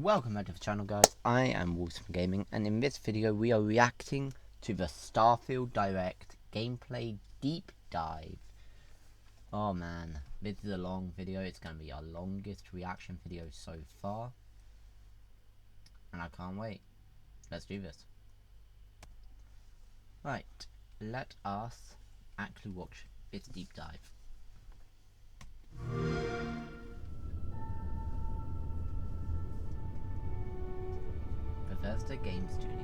Welcome back to the channel, guys. I am WolfbaneGaming, and in this video we are reacting to the Starfield Direct gameplay deep dive. Oh man, this is a long video. It's going to be our longest reaction video so far, and I can't wait. Let's do this. Right, let us actually watch its deep dive. Bethesda Game Studios.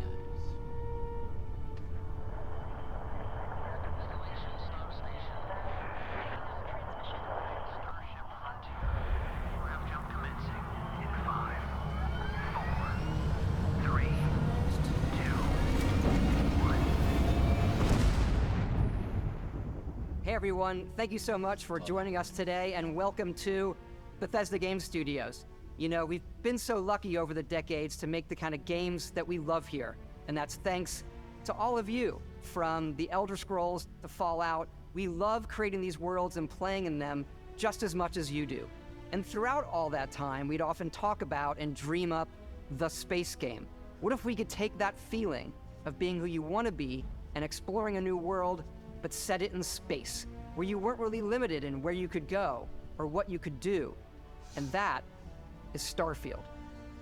Hey everyone, thank you so much for joining us today and welcome to Bethesda Game Studios. You know, we've been so lucky over the decades to make the kind of games that we love here, and that's thanks to all of you. From the Elder Scrolls to Fallout, we love creating these worlds and playing in them just as much as you do. And throughout all that time, we'd often talk about and dream up the space game. What if we could take that feeling of being who you want to be and exploring a new world, but set it in space, where you weren't really limited in where you could go or what you could do? And that is Starfield.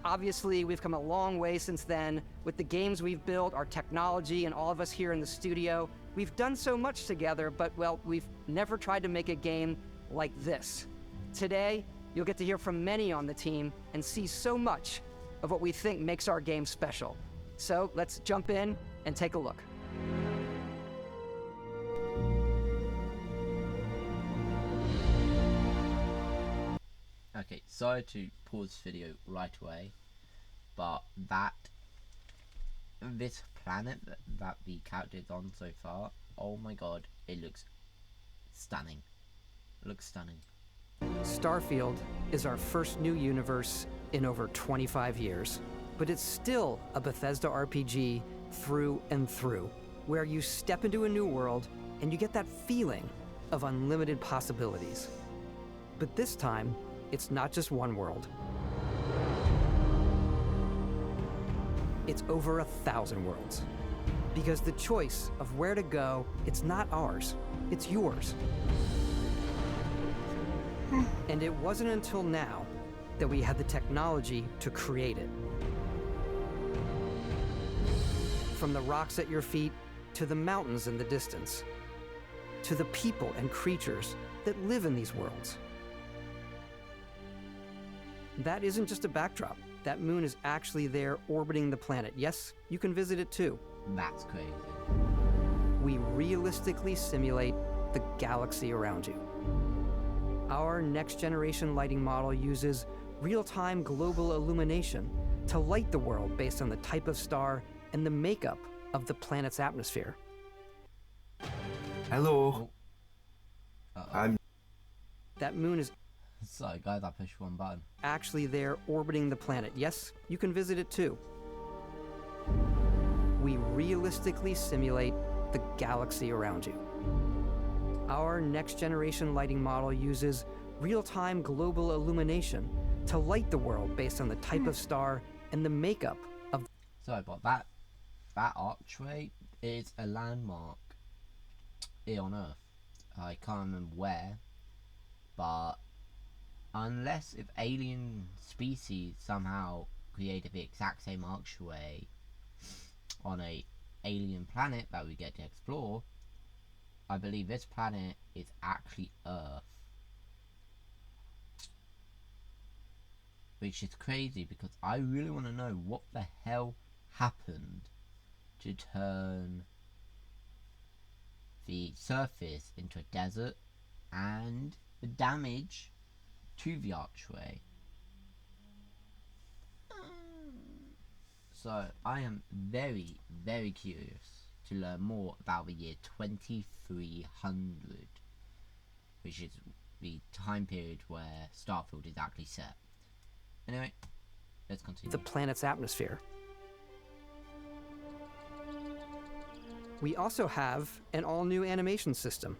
Obviously, we've come a long way since then with the games we've built, our technology, and all of us here in the studio. We've done so much together, but, well, we've never tried to make a game like this. Today, you'll get to hear from many on the team and see so much of what we think makes our game special. So let's jump in and take a look. Okay, sorry to pause this video right away, but this planet that the character is on so far, oh my god, it looks stunning. It looks stunning. Starfield is our first new universe in over 25 years, but it's still a Bethesda RPG through and through, where you step into a new world and you get that feeling of unlimited possibilities. But this time, it's not just one world. It's over 1,000 worlds. Because the choice of where to go, it's not ours, it's yours. And it wasn't until now that we had the technology to create it. From the rocks at your feet, to the mountains in the distance, to the people and creatures that live in these worlds. That isn't just a backdrop. That moon is actually there orbiting the planet. Yes, you can visit it too. That's crazy. We realistically simulate the galaxy around you. Our next generation lighting model uses real-time global illumination to light the world based on the type of star and the makeup of the planet's atmosphere. Hello. That moon is Sorry guys, I pushed one button. actually there orbiting the planet. Yes, you can visit it too. We realistically simulate the galaxy around you. Our next generation lighting model uses real-time global illumination to light the world based on the type of star and the makeup of... Sorry, but that archway is a landmark here on Earth. I can't remember where, but unless if alien species somehow created the exact same archway on a alien planet that we get to explore, I believe this planet is actually Earth. Which is crazy because I really want to know what the hell happened to turn the surface into a desert and the damage to the archway. So I am very, very curious to learn more about the year 2300, which is the time period where Starfield is actually set. Anyway, let's continue. the planet's atmosphere. We also have an all-new animation system.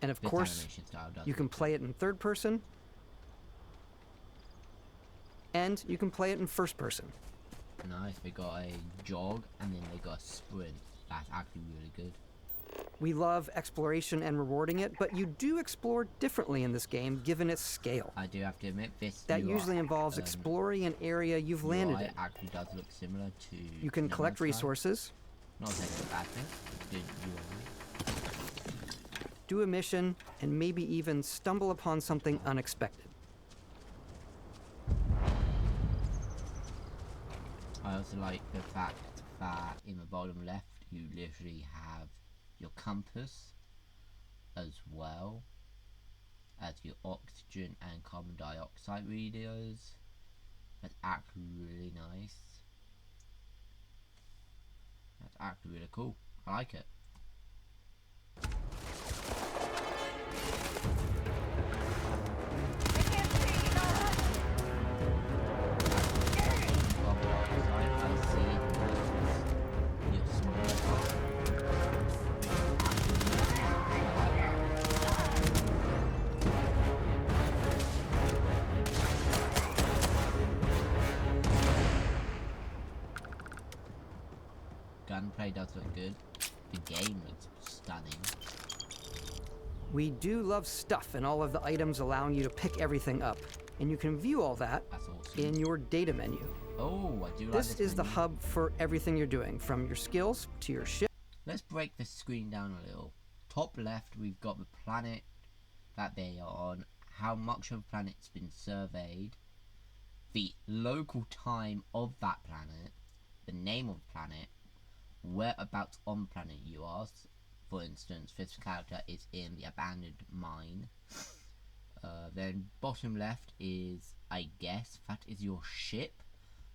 And of course, you can play it in third person and you can play it in first person. Nice, they got a jog and then they got a sprint. That's actually really good. We love exploration and rewarding it, but you do explore differently in this game given its scale. I do have to admit, this That usually involves exploring an area you've landed in. Actually does look similar to... You can collect resources. Not saying it's a bad thing. Good UI. Do a mission, and maybe even stumble upon something unexpected. I also like the fact that in the bottom left you literally have your compass as well as your oxygen and carbon dioxide readers. That's actually really nice. That's actually really cool. I like it. Gunplay does look good. The game looks stunning. We do love stuff and all of the items allowing you to pick everything up. And you can view all that in your data menu. Oh, I do like this is the hub for everything you're doing, from your skills to your ship. Let's break the screen down a little. Top left, we've got the planet that they are on, how much of the planet's been surveyed, the local time of that planet, the name of the planet, whereabouts on the planet you are. For instance, this character is in the abandoned mine. Then bottom left is, I guess, that is your ship.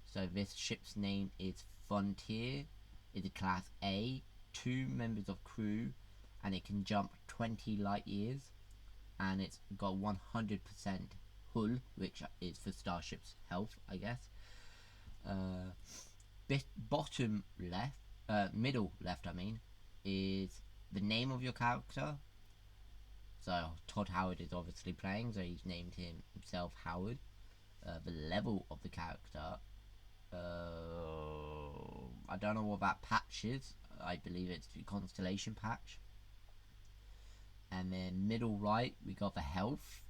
So this ship's name is Frontier. It's a class A, 2 members of crew, and it can jump 20 light years. And it's got 100% hull, which is for Starship's health, I guess. This bottom left, middle left, I mean, is the name of your character. So Todd Howard is obviously playing, so he's named himself Howard. The level of the character, I don't know what that patch is. I believe it's the constellation patch. And then middle right, we got the health.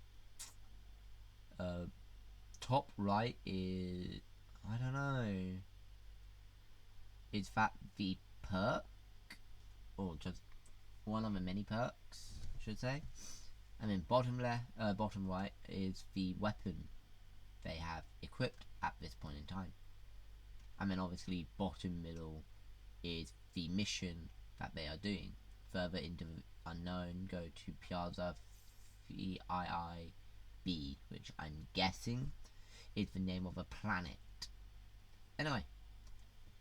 Top right is, I don't know. Is that the perk? Or just one of the many perks, I should say. And then bottom left, bottom right is the weapon they have equipped at this point in time. And then obviously bottom middle is the mission that they are doing. Further into the unknown, go to Piazza VIIB, which I'm guessing is the name of a planet. Anyway,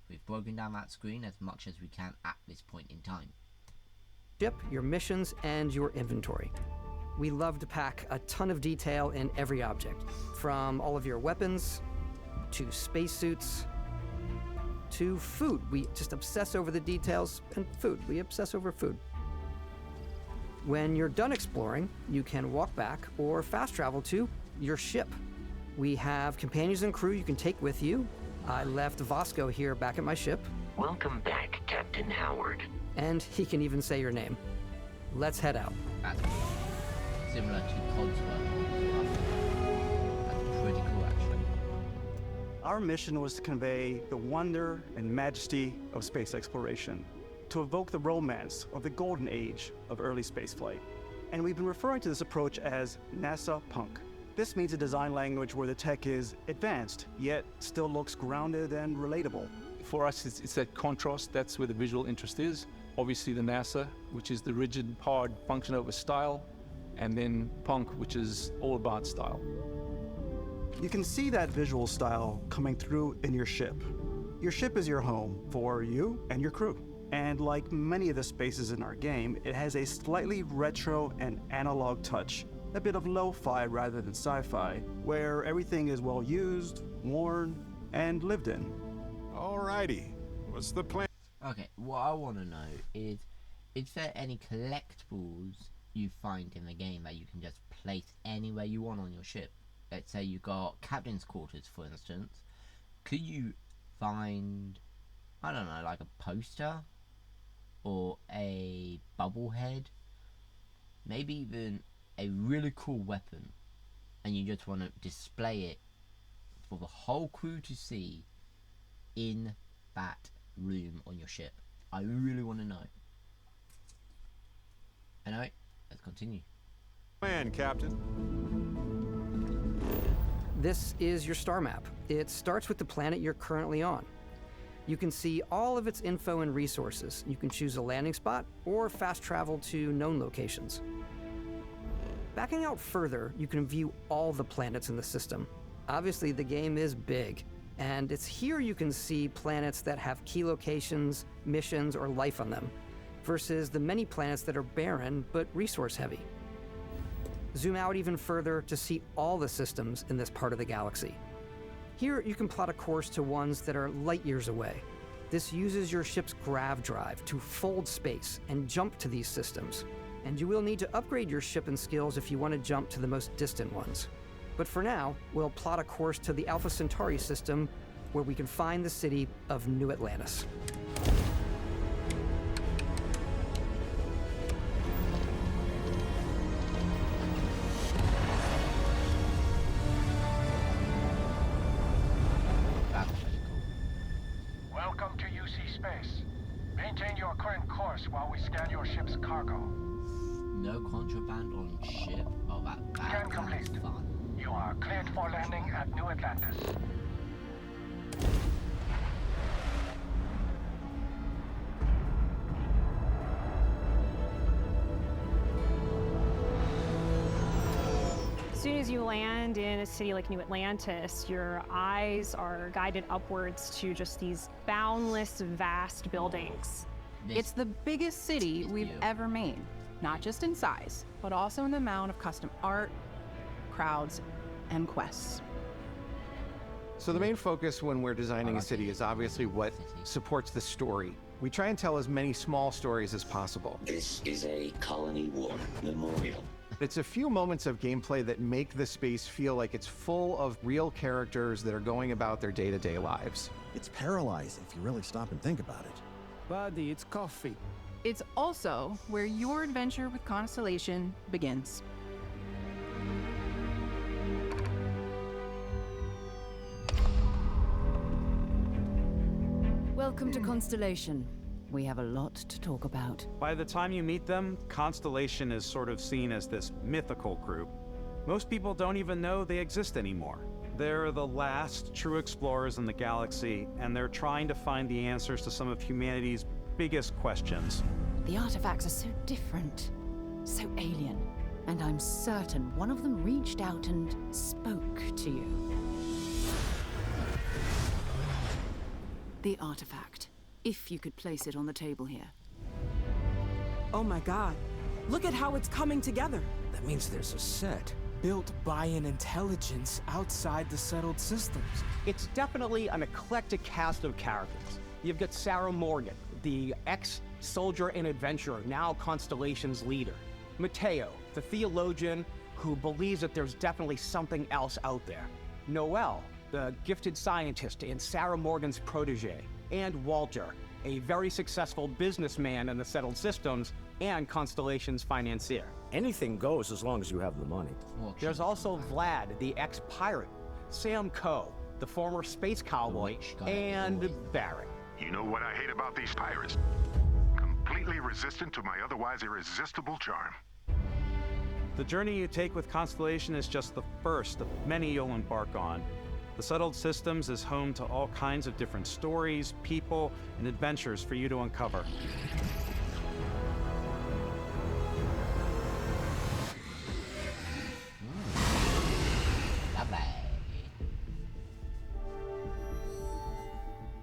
we've broken down that screen as much as we can at this point in time. Ship, your missions, and your inventory. We love to pack a ton of detail in every object, from all of your weapons, to spacesuits, to food. We just obsess over the details, and food. We obsess over food. When you're done exploring, you can walk back or fast travel to your ship. We have companions and crew you can take with you. I left Vasco here back at my ship. Welcome back, Captain Howard. And he can even say your name. Let's head out. That's similar to Codsworth. That's pretty cool, actually. Our mission was to convey the wonder and majesty of space exploration, to evoke the romance of the golden age of early spaceflight. And we've been referring to this approach as NASA Punk. This means a design language where the tech is advanced, yet still looks grounded and relatable. For us, it's that contrast. That's where the visual interest is. Obviously the NASA, which is the rigid, hard function over style, and then Punk, which is all about style. You can see that visual style coming through in your ship. Your ship is your home for you and your crew. And like many of the spaces in our game, it has a slightly retro and analog touch, a bit of lo-fi rather than sci-fi, where everything is well used, worn, and lived in. Alrighty, what's the plan? Okay, what I want to know is there any collectibles you find in the game that you can just place anywhere you want on your ship? let's say you got captain's quarters, for instance, could you find, I don't know, like a poster or a bubble head, maybe even a really cool weapon, and you just want to display it for the whole crew to see in that room on your ship? I really want to know. Anyway, let's continue. Plan, Captain. This is your star map. It starts with the planet you're currently on. You can see all of its info and resources. You can choose a landing spot or fast travel to known locations. Backing out further, you can view all the planets in the system. Obviously, the game is big, and it's here you can see planets that have key locations, missions, or life on them, versus the many planets that are barren but resource heavy. Zoom out even further to see all the systems in this part of the galaxy. Here, you can plot a course to ones that are light years away. This uses your ship's grav drive to fold space and jump to these systems. And you will need to upgrade your ship and skills if you want to jump to the most distant ones. But for now, we'll plot a course to the Alpha Centauri system, where we can find the city of New Atlantis. Welcome to UC Space. Maintain your current course while we scan your ship's cargo. No contraband on ship? Oh, that Scan sounds complete. fun. You are cleared for landing at New Atlantis. As soon as you land in a city like New Atlantis, your eyes are guided upwards to just these boundless, vast buildings. This It's the biggest city is we've you. ever made, not just in size, but also in the amount of custom art, crowds, and quests. So the main focus when we're designing a city is obviously what supports the story. We try and tell as many small stories as possible. This is a Colony War memorial. It's a few moments of gameplay that make the space feel like it's full of real characters that are going about their day-to-day lives. It's paralyzing if you really stop and think about it. Buddy, it's coffee. It's also where your adventure with Constellation begins. Welcome to Constellation. We have a lot to talk about. By the time you meet them, Constellation is sort of seen as this mythical group. Most people don't even know they exist anymore. They're the last true explorers in the galaxy, and they're trying to find the answers to some of humanity's biggest questions. The artifacts are so different, so alien, and I'm certain one of them reached out and spoke to you. The artifact, if you could place it on the table here. Oh my god. Look at how it's coming together. That means there's a set built by an intelligence outside the settled systems. It's definitely an eclectic cast of characters. You've got Sarah Morgan, the ex-soldier and adventurer, now Constellation's leader. Mateo, the theologian who believes that there's definitely something else out there. Noel, the gifted scientist and Sarah Morgan's protege. And Walter, a very successful businessman in the settled systems and Constellation's financier. Anything goes as long as you have the money. There's also Vlad, the ex-pirate, Sam Coe, the former space cowboy, and Barrett. You know what I hate about these pirates? Completely resistant to my otherwise irresistible charm. The journey you take with Constellation is just the first of many you'll embark on. The Settled Systems is home to all kinds of different stories, people, and adventures for you to uncover.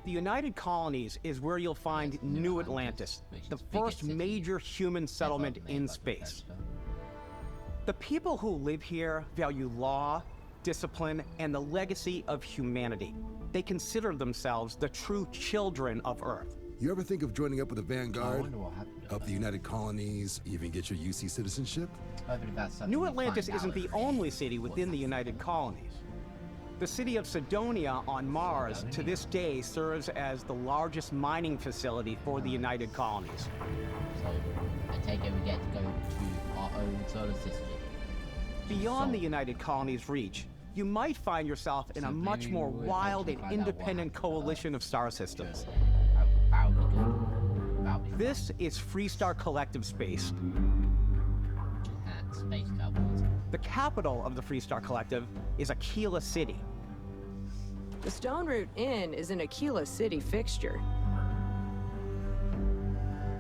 The United Colonies is where you'll find New Atlantis, the first major human settlement in space. The people who live here value law, discipline, and the legacy of humanity. They consider themselves the true children of Earth. You ever think of joining up with the Vanguard? help the United Colonies, even get your UC citizenship? New Atlantis isn't the only city within the United Colonies. The city of Sidonia on Mars to this day serves as the largest mining facility for the United Colonies. So, I take it we get to go to our own solar system. Beyond the United Colonies' reach, you might find yourself in a much more wild and independent coalition of star systems. This is Freestar Collective Space. The capital of the Freestar Collective is Aquila City. The Stone Root Inn is an Aquila City fixture.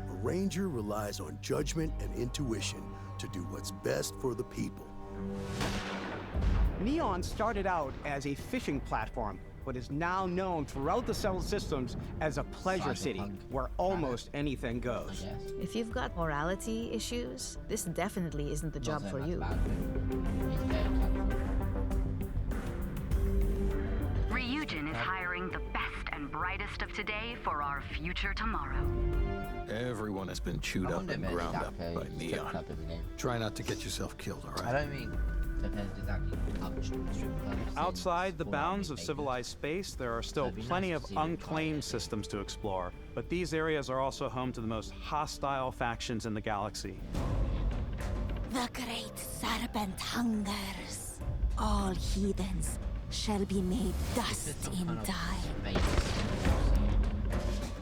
A ranger relies on judgment and intuition to do what's best for the people. Neon started out as a fishing platform, but is now known throughout the settled systems as a pleasure city, where almost anything goes. If you've got morality issues, this definitely isn't the job for you. Ryujin is hiring the best and brightest of today for our future tomorrow. Everyone has been chewed up and ground up by Neon. Try not to get yourself killed, all right? I don't mean outside the bounds of civilized space, there are still plenty of unclaimed systems to explore, but these areas are also home to the most hostile factions in the galaxy. The great serpent hungers. All heathens shall be made dust in time.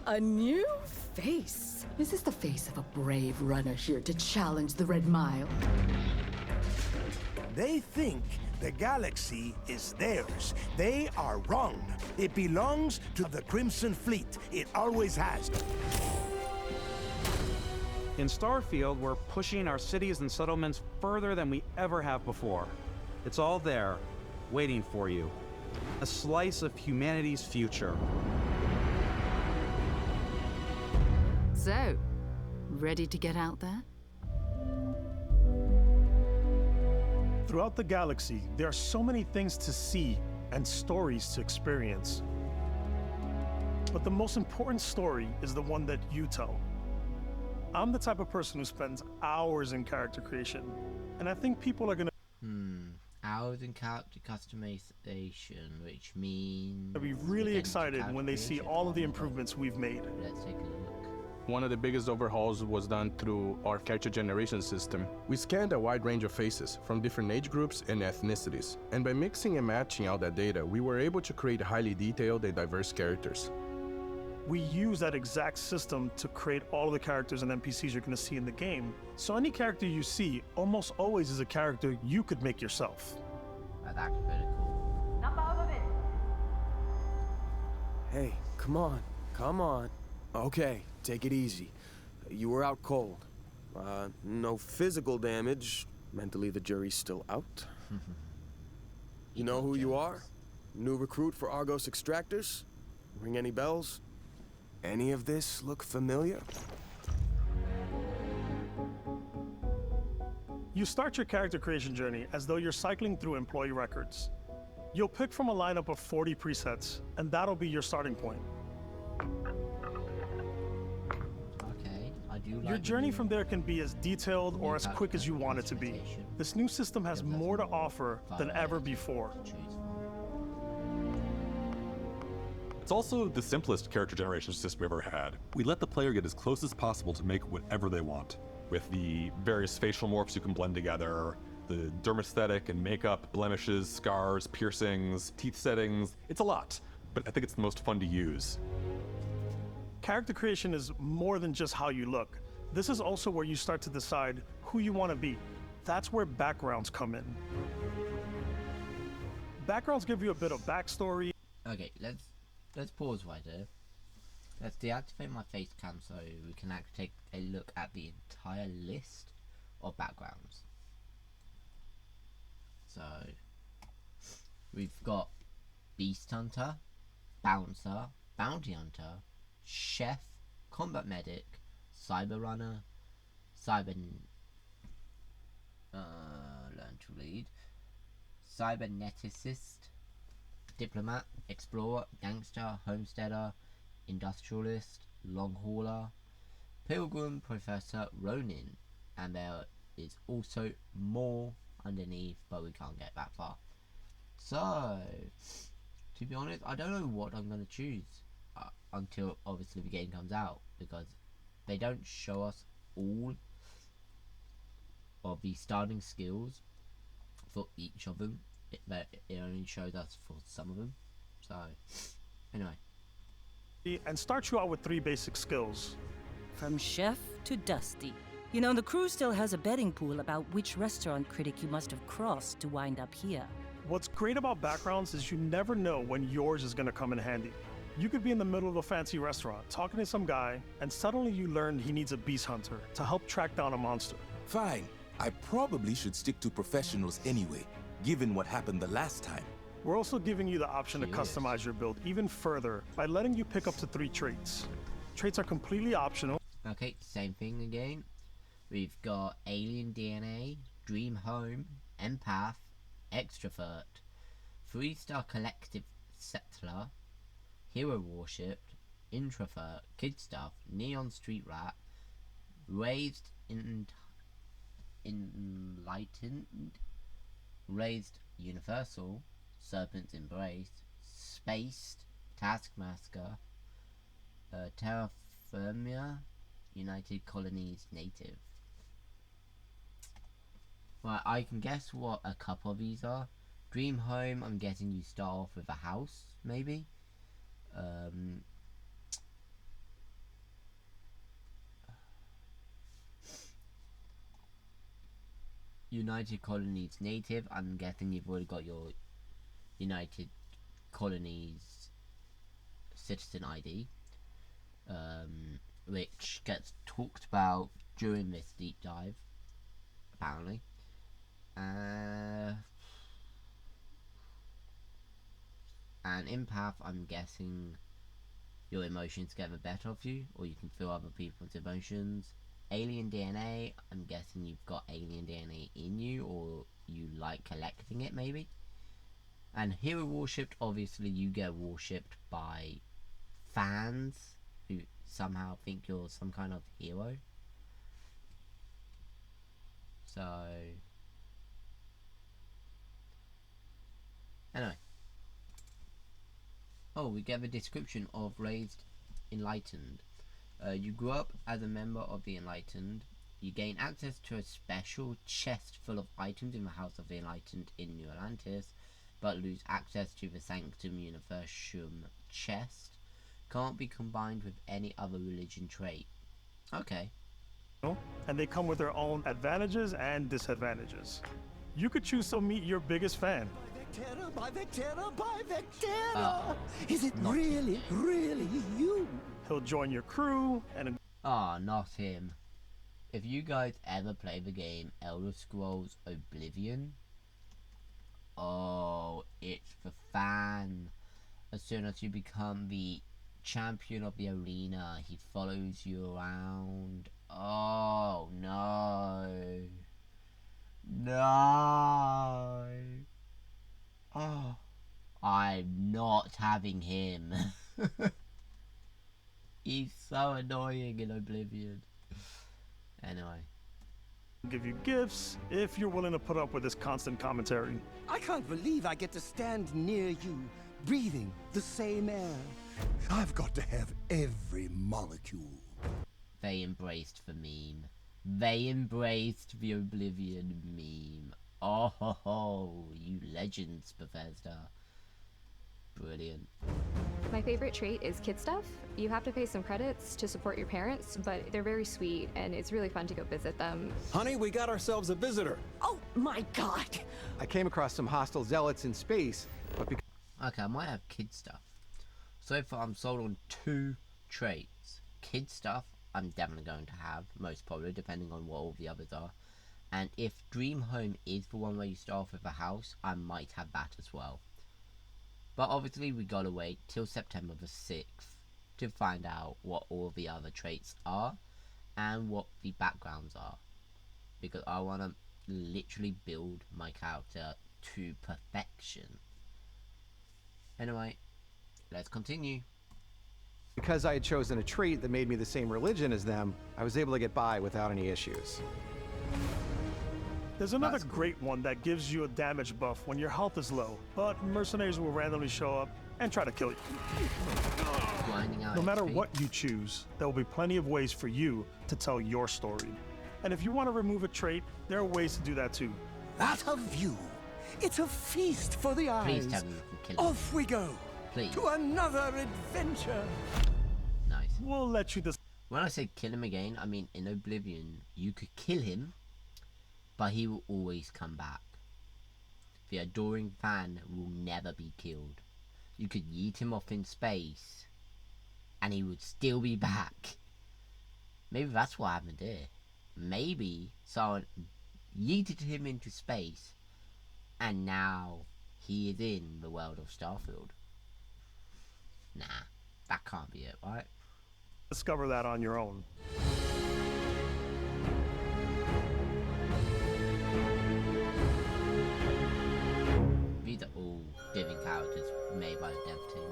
A new face? Is this the face of a brave runner here to challenge the Red Mile? They think the galaxy is theirs. They are wrong. It belongs to the Crimson Fleet. It always has. In Starfield, we're pushing our cities and settlements further than we ever have before. It's all there, waiting for you. A slice of humanity's future. So, ready to get out there? Throughout the galaxy, there are so many things to see and stories to experience. But the most important story is the one that you tell. I'm the type of person who spends hours in character creation, and I think people are gonna hours in character customization, which means be really excited when they see all of the improvements we've made. Let's take a look. One of the biggest overhauls was done through our character generation system. We scanned a wide range of faces from different age groups and ethnicities, and by mixing and matching all that data, we were able to create highly detailed and diverse characters. We use that exact system to create all of the characters and NPCs you're going to see in the game. So any character you see almost always is a character you could make yourself. That's pretty cool. Hey, come on, come on. Okay, take it easy. You were out cold. No physical damage. Mentally, the jury's still out. You know who you are? New recruit for Argos Extractors? Ring any bells? Any of this look familiar? You start your character creation journey as though you're cycling through employee records. You'll pick from a lineup of 40 presets, and that'll be your starting point. Your journey from there can be as detailed or as quick as you want it to be. This new system has more to offer than ever before. It's also the simplest character generation system we've ever had. We let the player get as close as possible to make whatever they want. With the various facial morphs you can blend together, the dermesthetic and makeup, blemishes, scars, piercings, teeth settings, it's a lot, but I think it's the most fun to use. Character creation is more than just how you look. This is also where you start to decide who you want to be. That's where backgrounds come in. Backgrounds give you a bit of backstory. Okay, let's pause right there. Let's deactivate my face cam so we can actually take a look at the entire list of backgrounds. So we've got Beast Hunter, Bouncer, Bounty Hunter, Chef, Combat Medic, Cyber Runner, Learn to Lead, Cyberneticist, Diplomat, Explorer, Gangster, Homesteader, Industrialist, Long Hauler, Pilgrim Professor Ronin, and there is also more underneath, but we can't get that far. So, to be honest, I don't know what I'm going to choose until obviously the game comes out, because they don't show us all of the starting skills for each of them. It only shows us for some of them. So, anyway. And start you out with 3 basic skills. From chef to dusty. You know, the crew still has a betting pool about which restaurant critic you must have crossed to wind up here. What's great about backgrounds is you never know when yours is going to come in handy. You could be in the middle of a fancy restaurant talking to some guy, and suddenly you learn he needs a beast hunter to help track down a monster. Fine. I probably should stick to professionals anyway, given what happened the last time. We're also giving you the option to customize your build even further by letting you pick up to 3 traits. Traits are completely optional. Okay, same thing again. We've got Alien DNA, Dream Home, Empath, Extrovert, 3-star Collective Settler, Hero Worshipped, Introvert, Kid Stuff, Neon Street Rat, Raised Enlightened, Raised Universal, Serpent's Embrace, Spaced, Taskmaster, Terra Firma, United Colonies Native. Right, I can guess what a couple of these are. Dream Home, I'm guessing you start off with a house, maybe. United Colonies Native, I'm guessing you've already got your United Colonies Citizen ID, which gets talked about during this deep dive, apparently. And Empath, I'm guessing your emotions get the better of you, or you can feel other people's emotions. Alien DNA, I'm guessing you've got alien DNA in you, or you like collecting it, maybe. And Hero Worshipped, obviously you get worshipped by fans who somehow think you're some kind of hero. So, anyway. Oh, we get the description of Raised Enlightened. You grew up as a member of the Enlightened. You gain access to a special chest full of items in the House of the Enlightened in New Atlantis, but lose access to the Sanctum Universum chest. Can't be combined with any other religion trait. Okay. And they come with their own advantages and disadvantages. You could choose to meet your biggest fan. By Vectera! Is it really you? He'll join your crew and... not him. If you guys ever play the game Elder Scrolls Oblivion, it's the fan. As soon as you become the champion of the arena, he follows you around. Oh, no. No. Oh, I'm not having him. He's so annoying in Oblivion. Anyway. Give you gifts if you're willing to put up with this constant commentary. I can't believe I get to stand near you, breathing the same air. I've got to have every molecule. They embraced the meme. They embraced the Oblivion meme. Oh ho ho, you legends, Bethesda. Brilliant. My favorite trait is kid stuff. You have to pay some credits to support your parents, but they're very sweet and it's really fun to go visit them. Honey, we got ourselves a visitor. Oh my god! I came across some hostile zealots in space, but because... Okay, I might have kid stuff. So far I'm sold on 2 traits. Kid stuff, I'm definitely going to have, most probably, depending on what all the others are. And if Dream Home is the one where you start off with a house, I might have that as well. But obviously we gotta wait till September the 6th to find out what all the other traits are and what the backgrounds are. Because I want to literally build my character to perfection. Anyway, let's continue. Because I had chosen a trait that made me the same religion as them, I was able to get by without any issues. There's another great one that gives you a damage buff when your health is low, but mercenaries will randomly show up and try to kill you. No matter what you choose, there will be plenty of ways for you to tell your story. And if you want to remove a trait, there are ways to do that too. That a view. It's a feast for the eyes. Please tell me you can kill him. Off we go. Please. To another adventure. Nice. We'll let you When I say kill him again, I mean in Oblivion, you could kill him, but he will always come back. The adoring fan will never be killed. You could yeet him off in space, and he would still be back. Maybe that's what happened here. Maybe someone yeeted him into space, and now he is in the world of Starfield. Nah, that can't be it, right? Discover that on your own. These are all living characters made by the dev team.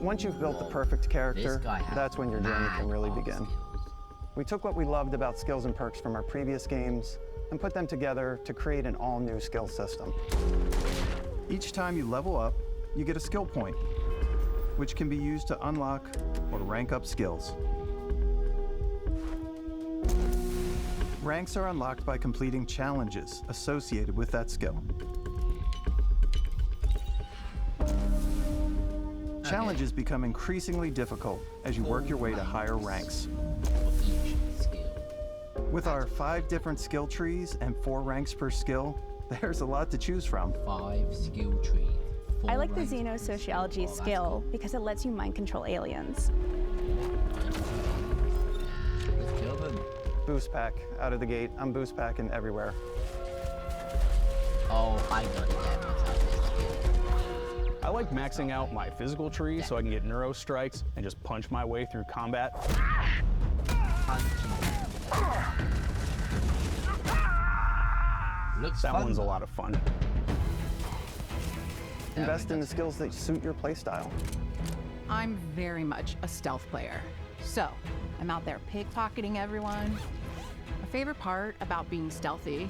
Once you've built the perfect character, that's when your journey can really begin. We took what we loved about skills and perks from our previous games and put them together to create an all-new skill system. Each time you level up, you get a skill point, which can be used to unlock or rank up skills. Ranks are unlocked by completing challenges associated with that skill. Challenges become increasingly difficult as you work your way to higher ranks. With our 5 different skill trees and 4 ranks per skill, there's a lot to choose from. 5 skill trees. I like the Xenosociology skill because it lets you mind control aliens. Let's kill them. Boost pack out of the gate. I'm boost packing everywhere. Oh, I got it. I like maxing out my physical tree so I can get neuro strikes and just punch my way through combat. That one's a lot of fun. Invest in the skills that suit your playstyle. I'm very much a stealth player. So, I'm out there pickpocketing everyone. My favorite part about being stealthy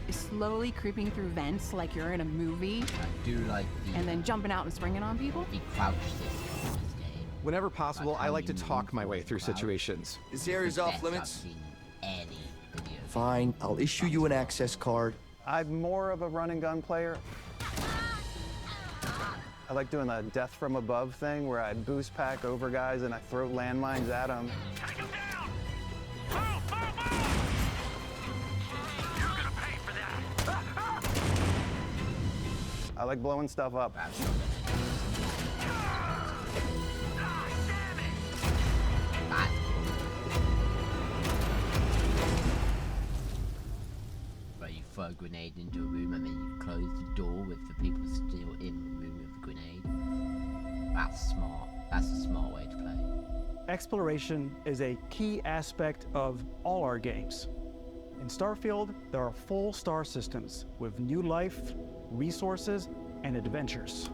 is slowly creeping through vents like you're in a movie. I do like the... And then jumping out and springing on people. The crouch system in this game. Whenever possible, I like to talk my way through situations. This area's off limits. Fine, I'll issue you an access card. I'm more of a run and gun player. I like doing the death from above thing where I boost pack over guys and I throw landmines at them. I like blowing stuff up. But you throw a grenade into a room and then you close the door with the people still in the room with the grenade. That's smart. That's a smart way to play. Exploration is a key aspect of all our games. In Starfield, there are full star systems with new life, resources, and adventures.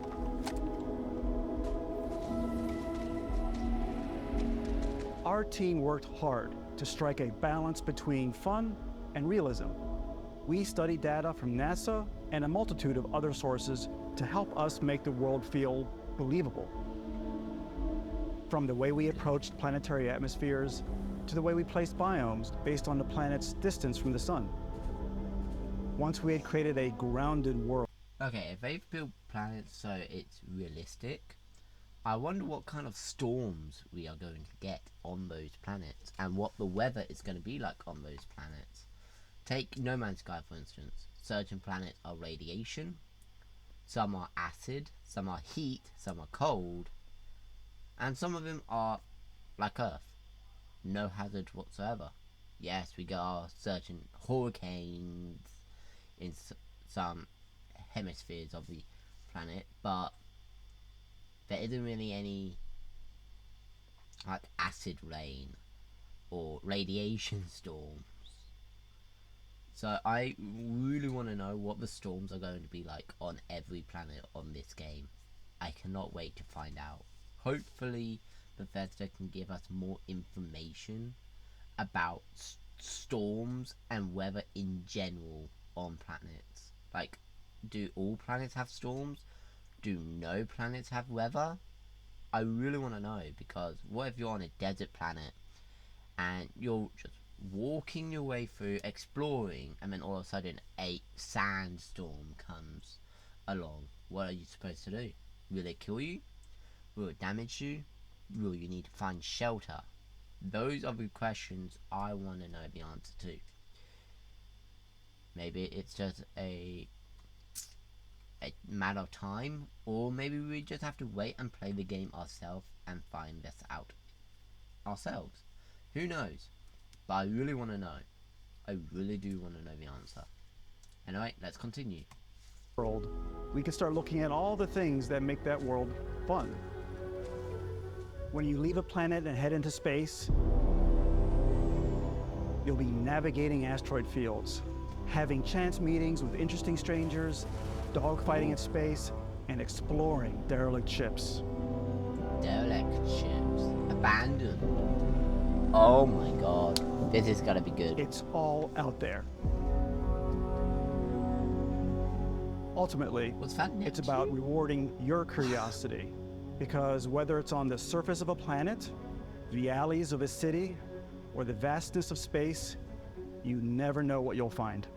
Our team worked hard to strike a balance between fun and realism. We studied data from NASA and a multitude of other sources to help us make the world feel believable. From the way we approached planetary atmospheres to the way we placed biomes based on the planet's distance from the sun. Once we had created a grounded world. Okay, if they've built planets so it's realistic, I wonder what kind of storms we are going to get on those planets and what the weather is going to be like on those planets. Take No Man's Sky for instance. Certain planets are radiation, some are acid, some are heat, some are cold, and some of them are like Earth. No hazard whatsoever. Yes, we got certain hurricanes in some hemispheres of the planet, but there isn't really any like acid rain or radiation storms. So I really want to know what the storms are going to be like on every planet on this game. I cannot wait to find out. Hopefully Bethesda can give us more information about storms and weather in general on planets. Like, do all planets have storms? Do no planets have weather? I really want to know, because what if you're on a desert planet and you're just walking your way through, exploring, and then all of a sudden a sandstorm comes along? What are you supposed to do? Will it kill you? Will it damage you? Will you need to find shelter? Those are the questions I want to know the answer to. Maybe it's just a matter of time, or maybe we just have to wait and play the game ourselves and find this out ourselves. Who knows? But I really want to know. I really do want to know the answer. Anyway, let's continue. World, we can start looking at all the things that make that world fun. When you leave a planet and head into space, you'll be navigating asteroid fields, having chance meetings with interesting strangers, dogfighting in space, and exploring derelict ships. Derelict ships. Abandoned. Oh my god. This is gonna be good. It's all out there. Ultimately, it's about rewarding your curiosity. Because whether it's on the surface of a planet, the alleys of a city, or the vastness of space, you never know what you'll find.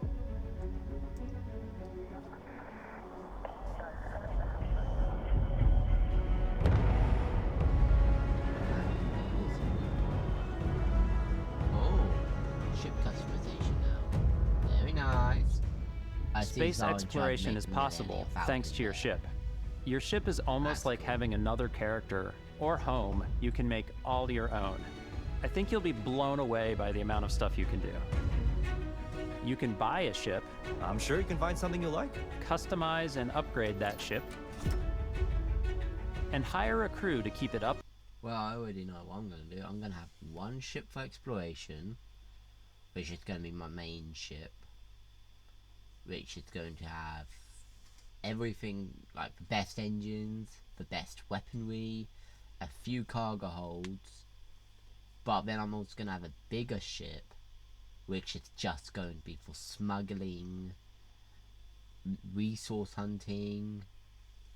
Oh, ship customization now. Very nice. Space exploration is possible thanks to your ship. Your ship is almost like having another character or home you can make all your own. I think you'll be blown away by the amount of stuff you can do. You can buy a ship. I'm sure you can find something you like. Customize and upgrade that ship. And hire a crew to keep it up. Well, I already know what I'm going to do. I'm going to have one ship for exploration, which is going to be my main ship, which is going to have everything, like the best engines, the best weaponry, a few cargo holds. But then I'm also going to have a bigger ship, which is just going to be for smuggling, resource hunting,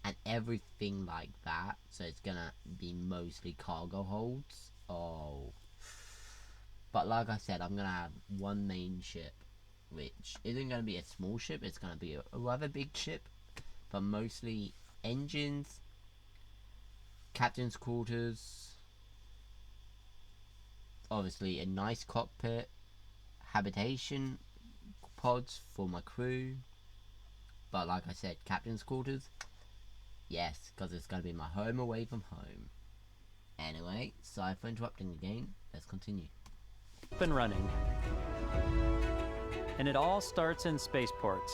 and everything like that. So it's going to be mostly cargo holds. Oh. But like I said, I'm going to have one main ship, which isn't going to be a small ship. It's going to be a rather big ship. But mostly engines, captain's quarters, obviously a nice cockpit, habitation pods for my crew. But like I said, captain's quarters, yes, because it's going to be my home away from home. Anyway, sorry for interrupting again. Let's continue. Up and running. And it all starts in spaceports.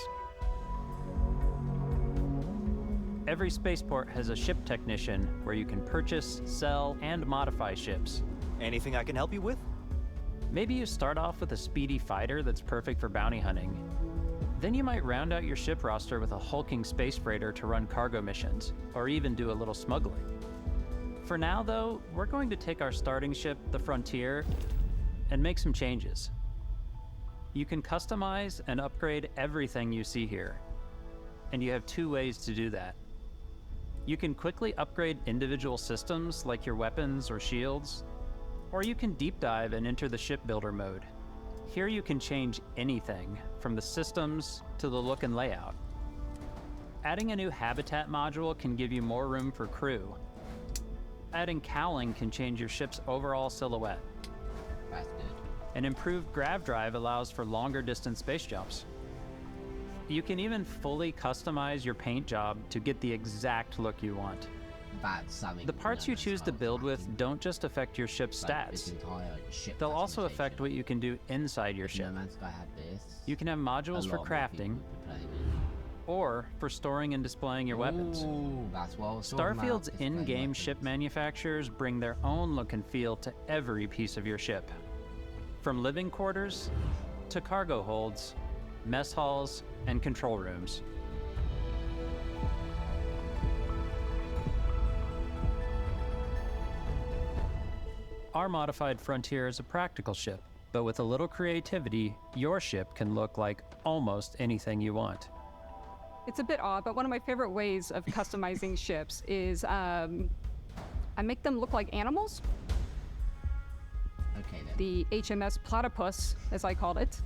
Every spaceport has a ship technician where you can purchase, sell, and modify ships. Anything I can help you with? Maybe you start off with a speedy fighter that's perfect for bounty hunting. Then you might round out your ship roster with a hulking space freighter to run cargo missions, or even do a little smuggling. For now, though, we're going to take our starting ship, the Frontier, and make some changes. You can customize and upgrade everything you see here, and you have two ways to do that. You can quickly upgrade individual systems like your weapons or shields, or you can deep dive and enter the shipbuilder mode. Here you can change anything, from the systems to the look and layout. Adding a new habitat module can give you more room for crew. Adding cowling can change your ship's overall silhouette. That's good. An improved grav drive allows for longer distance space jumps. You can even fully customize your paint job to get the exact look you want. That's something. The parts you choose to build with don't just affect your ship's stats. They'll also affect what you can do inside your ship. You can have modules for crafting, or for storing and displaying your weapons. That's what I was talking about, Starfield's in-game ship manufacturers bring their own look and feel to every piece of your ship. From living quarters, to cargo holds, mess halls, and control rooms. Our modified Frontier is a practical ship, but with a little creativity, your ship can look like almost anything you want. It's a bit odd, but one of my favorite ways of customizing ships is I make them look like animals. Okay then. The HMS Platypus, as I called it,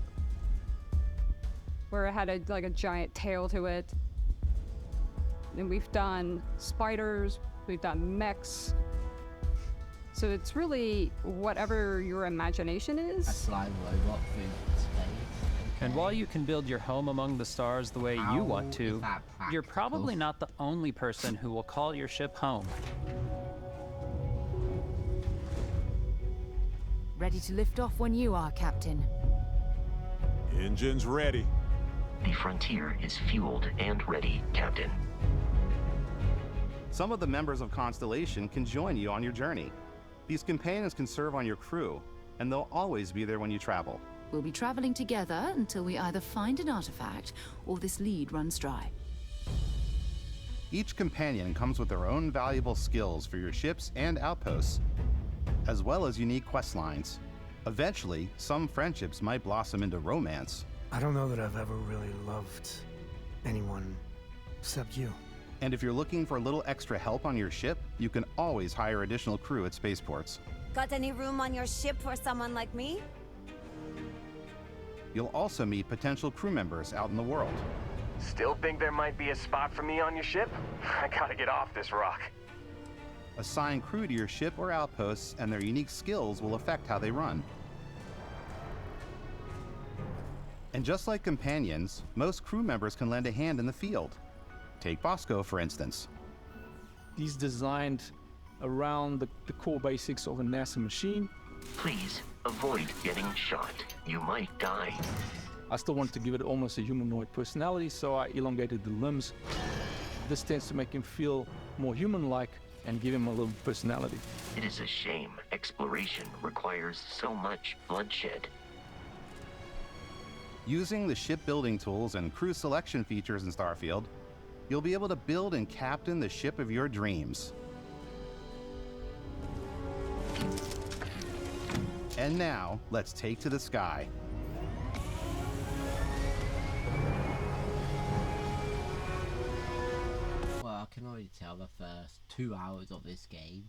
where it had like a giant tail to it. And we've done spiders, we've done mechs. So it's really whatever your imagination is. A slime robot through space. Okay. And while you can build your home among the stars the way you want to, you're probably not the only person who will call your ship home. Ready to lift off when you are, Captain. Engines ready. The Frontier is fueled and ready, Captain. Some of the members of Constellation can join you on your journey. These companions can serve on your crew, and they'll always be there when you travel. We'll be traveling together until we either find an artifact or this lead runs dry. Each companion comes with their own valuable skills for your ships and outposts, as well as unique quest lines. Eventually, some friendships might blossom into romance. I don't know that I've ever really loved anyone except you. And if you're looking for a little extra help on your ship, you can always hire additional crew at spaceports. Got any room on your ship for someone like me? You'll also meet potential crew members out in the world. Still think there might be a spot for me on your ship? I gotta get off this rock. Assign crew to your ship or outposts, and their unique skills will affect how they run. And just like companions, most crew members can lend a hand in the field. Take Bosco, for instance. He's designed around the core basics of a NASA machine. Please avoid getting shot. You might die. I still wanted to give it almost a humanoid personality, so I elongated the limbs. This tends to make him feel more human-like and give him a little personality. It is a shame exploration requires so much bloodshed. Using the shipbuilding tools and crew selection features in Starfield, you'll be able to build and captain the ship of your dreams. And now, let's take to the sky. Well, I can already tell the first 2 hours of this game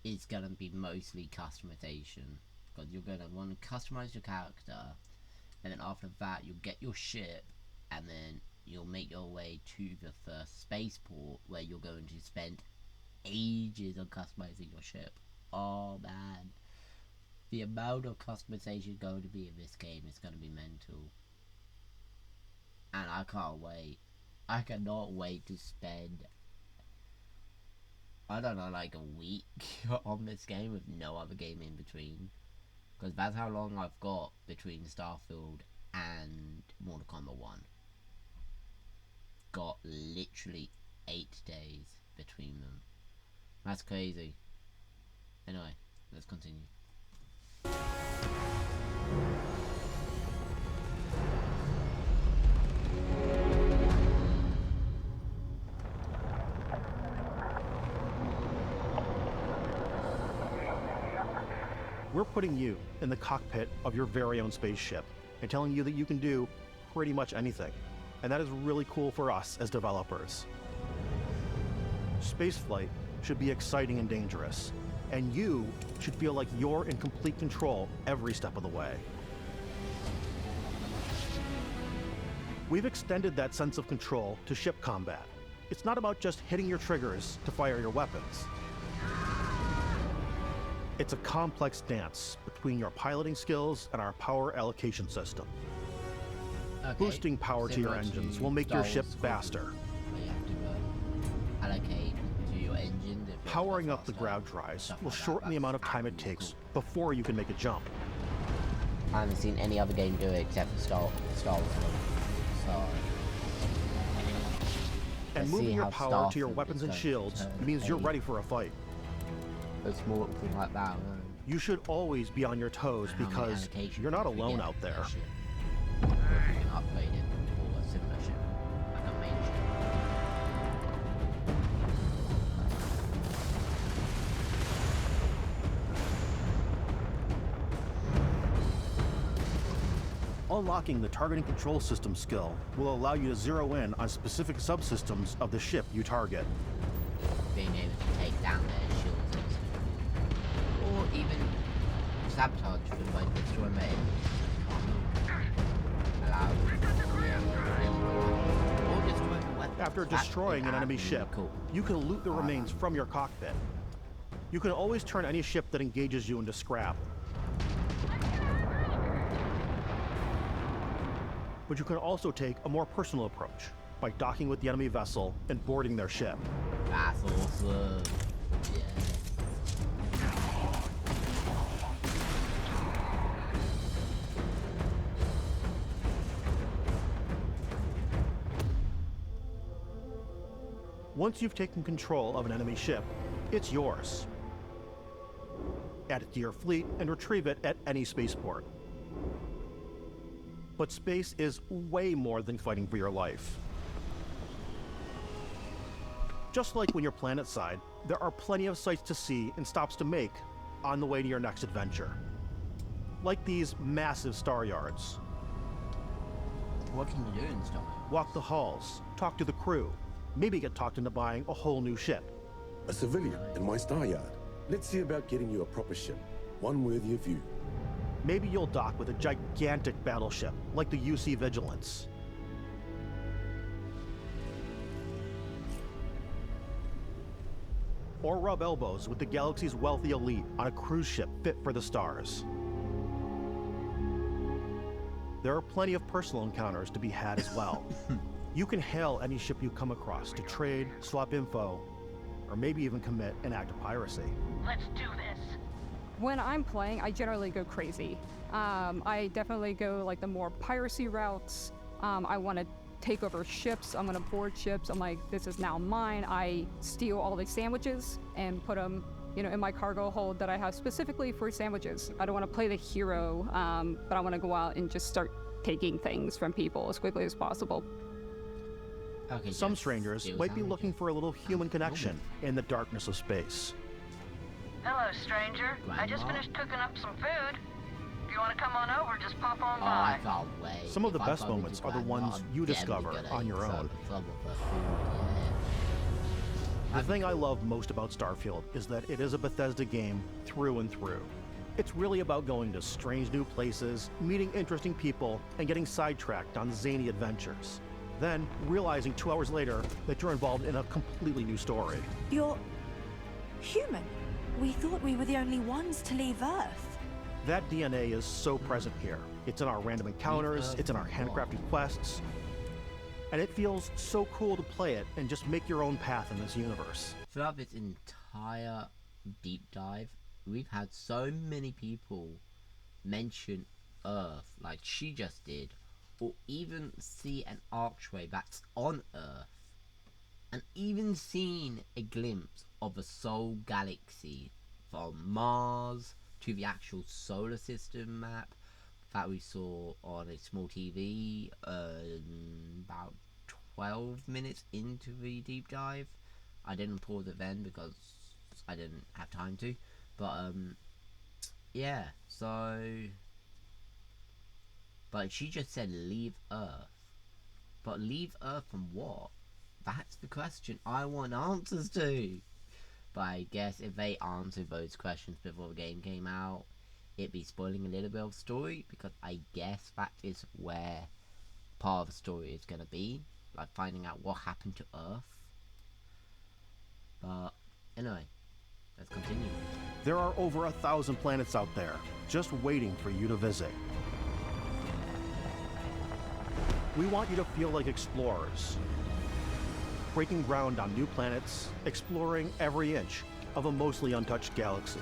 is going to be mostly customization. Because you're going to want to customize your character, and then after that you'll get your ship, and then you'll make your way to the first spaceport where you're going to spend ages on customizing your ship. Oh man, the amount of customization going to be in this game is going to be mental, and I can't wait. I cannot wait to spend, I don't know, like a week on this game with no other game in between, because that's how long I've got between Starfield and Mortal Kombat 1. Got literally 8 days between them. That's crazy. Anyway, let's continue. We're putting you in the cockpit of your very own spaceship and telling you that you can do pretty much anything. And that is really cool for us as developers. Spaceflight should be exciting and dangerous, and you should feel like you're in complete control every step of the way. We've extended that sense of control to ship combat. It's not about just hitting your triggers to fire your weapons. It's a complex dance between your piloting skills and our power allocation system. Okay. Boosting power to your engines will make your ship faster. You have to allocate to your engine. Powering up the ground drives will shorten the amount of time it takes before you can make a jump. I haven't seen any other game do it except for Star Wars. So, and moving your power to your weapons and shields means you're ready for a fight. A small little thing like that. You should always be on your toes because you're not alone out there. Upgrade it. Unlocking the targeting control system skill will allow you to zero in on specific subsystems of the ship you target. Being able to take down their shields instantly. Or even sabotage them by destroying their After destroying an enemy ship, you can loot the remains from your cockpit. You can always turn any ship that engages you into scrap. But you can also take a more personal approach by docking with the enemy vessel and boarding their ship. That's awesome. Yeah. Once you've taken control of an enemy ship, it's yours. Add it to your fleet and retrieve it at any spaceport. But space is way more than fighting for your life. Just like when you're planetside, there are plenty of sights to see and stops to make on the way to your next adventure. Like these massive star yards. What can you do in Star Yards? Walk the halls, talk to the crew, maybe get talked into buying a whole new ship. A civilian in my star yard. Let's see about getting you a proper ship, one worthy of you. Maybe you'll dock with a gigantic battleship, like the UC Vigilance. Or rub elbows with the galaxy's wealthy elite on a cruise ship fit for the stars. There are plenty of personal encounters to be had as well. You can hail any ship you come across to trade, swap info, or maybe even commit an act of piracy. Let's do this. When I'm playing, I generally go crazy. I definitely go like the more piracy routes. I want to take over ships. I'm gonna board ships. I'm like, this is now mine. I steal all the sandwiches and put them, in my cargo hold that I have specifically for sandwiches. I don't want to play the hero, but I want to go out and just start taking things from people as quickly as possible. Okay, some strangers might be looking for a little human connection in the darkness of space. Hello, stranger. I just finished cooking up some food. If you want to come on over, just pop on by. I can't wait. Some of the best moments are the ones you discover on your own. The thing I love most about Starfield is that it is a Bethesda game through and through. It's really about going to strange new places, meeting interesting people, and getting sidetracked on zany adventures. Then realizing 2 hours later that you're involved in a completely new story. You're human. We thought we were the only ones to leave Earth. That DNA is so present here. It's in our random encounters, it's in our handcrafted quests, and it feels so cool to play it and just make your own path in this universe. Throughout this entire deep dive, we've had so many people mention Earth, like she just did, or even see an archway that's on Earth, and even seen a glimpse of a soul galaxy from Mars to the actual solar system map that we saw on a small TV about 12 minutes into the deep dive. I didn't pause it then because I didn't have time to, but yeah, so but she just said leave Earth, but leave Earth from what? That's the question I want answers to. But I guess if they answered those questions before the game came out, it'd be spoiling a little bit of the story, because I guess that is where part of the story is going to be, like finding out what happened to Earth. But anyway, let's continue. There are over 1,000 planets out there, just waiting for you to visit. We want you to feel like explorers, breaking ground on new planets, exploring every inch of a mostly untouched galaxy.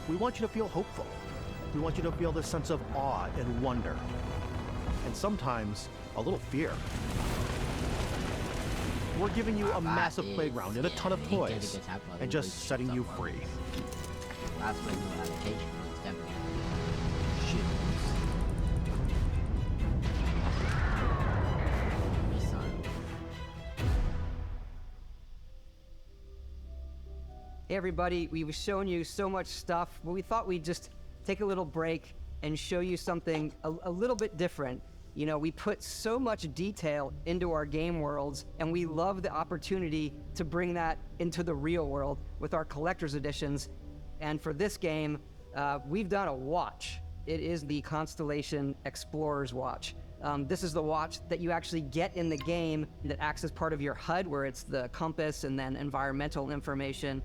We want you to feel hopeful. We want you to feel this sense of awe and wonder, and sometimes a little fear. We're giving you a massive playground and a ton of toys, and just setting you free. That's when the adaptation is definitely shoes. Hey everybody, we were showing you so much stuff, but we thought we'd just take a little break and show you something a little bit different. You know, we put so much detail into our game worlds, and we love the opportunity to bring that into the real world with our collector's editions. And for this game, we've done a watch. It is the Constellation Explorer's Watch. This is the watch that you actually get in the game that acts as part of your HUD, where it's the compass and then environmental information.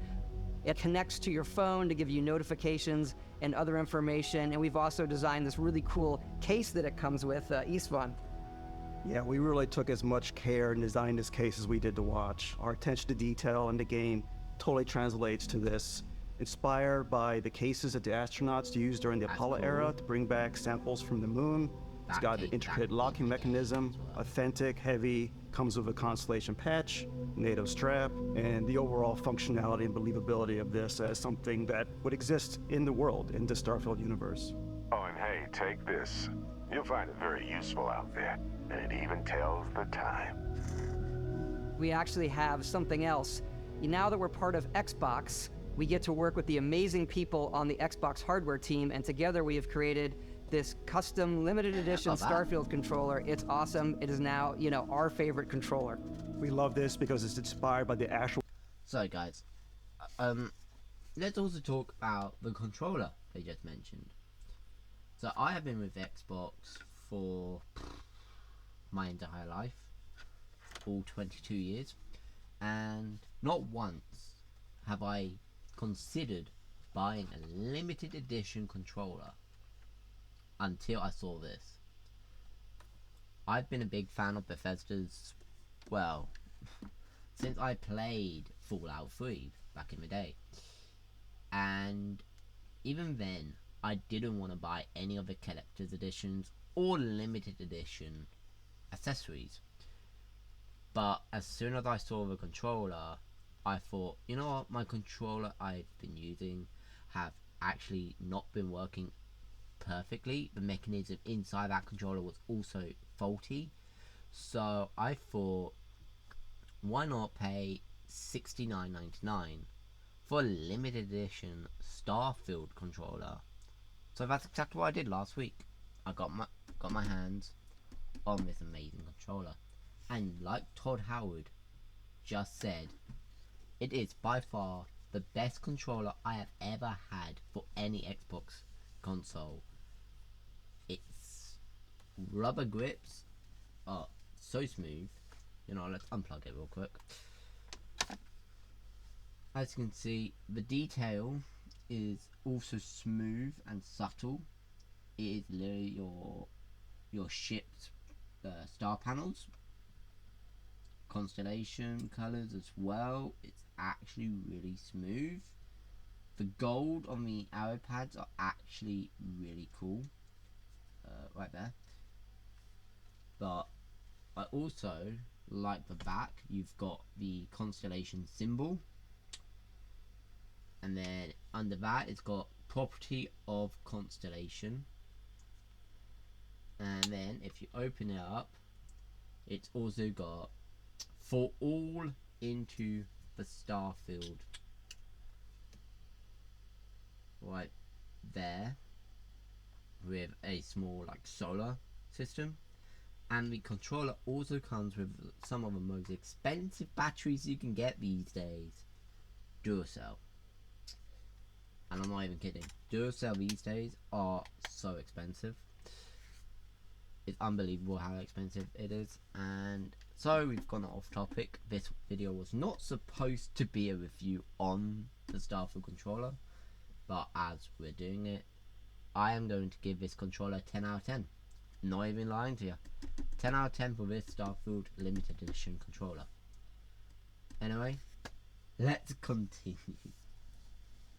It connects to your phone to give you notifications and other information, and we've also designed this really cool case that it comes with, Istvan. Yeah, we really took as much care in designing this case as we did the watch. Our attention to detail in the game totally translates to this. Inspired by the cases that the astronauts used during the Apollo era to bring back samples from the moon. It's got an intricate locking mechanism, authentic, heavy, comes with a Constellation patch, NATO strap, and the overall functionality and believability of this as something that would exist in the world, in the Starfield universe. Oh, and hey, take this. You'll find it very useful out there, and it even tells the time. We actually have something else. Now that we're part of Xbox, we get to work with the amazing people on the Xbox hardware team, and together we have created this custom limited edition Starfield controller. It's awesome. It is now, you know, our favorite controller. We love this because it's inspired by the actual... So guys, let's also talk about the controller they just mentioned. So I have been with Xbox for my entire life, all 22 years, and not once have I considered buying a limited edition controller until I saw this. I've been a big fan of Bethesda's, well, since I played Fallout 3 back in the day. And even then, I didn't want to buy any of the collector's editions or limited edition accessories. But as soon as I saw the controller, I thought, you know what, my controller I've been using have actually not been working perfectly. The mechanism inside that controller was also faulty, so I thought, why not pay $69.99 for a limited edition Starfield controller? So that's exactly what I did last week. I got my hands on this amazing controller, and like Todd Howard just said, it is by far the best controller I have ever had for any Xbox console. Its rubber grips are so smooth. You know, let's unplug it real quick. As you can see, the detail is also smooth and subtle. It is literally your ship's star panels, constellation colors as well. It's actually really smooth. The gold on the arrow pads are actually really cool, right there. But I also like the back. You've got the constellation symbol, and then under that it's got property of constellation, and then if you open it up, it's also got for all into the Starfield right there, with a small like solar system. And the controller also comes with some of the most expensive batteries you can get these days. Duracell. And I'm not even kidding. Duracell these days are so expensive. It's unbelievable how expensive it is. And so we've gone off topic. This video was not supposed to be a review on the Starfield controller, but as we're doing it, I am going to give this controller 10 out of 10. Not even lying to you. 10 out of 10 for this Starfield limited edition controller. Anyway, let's continue.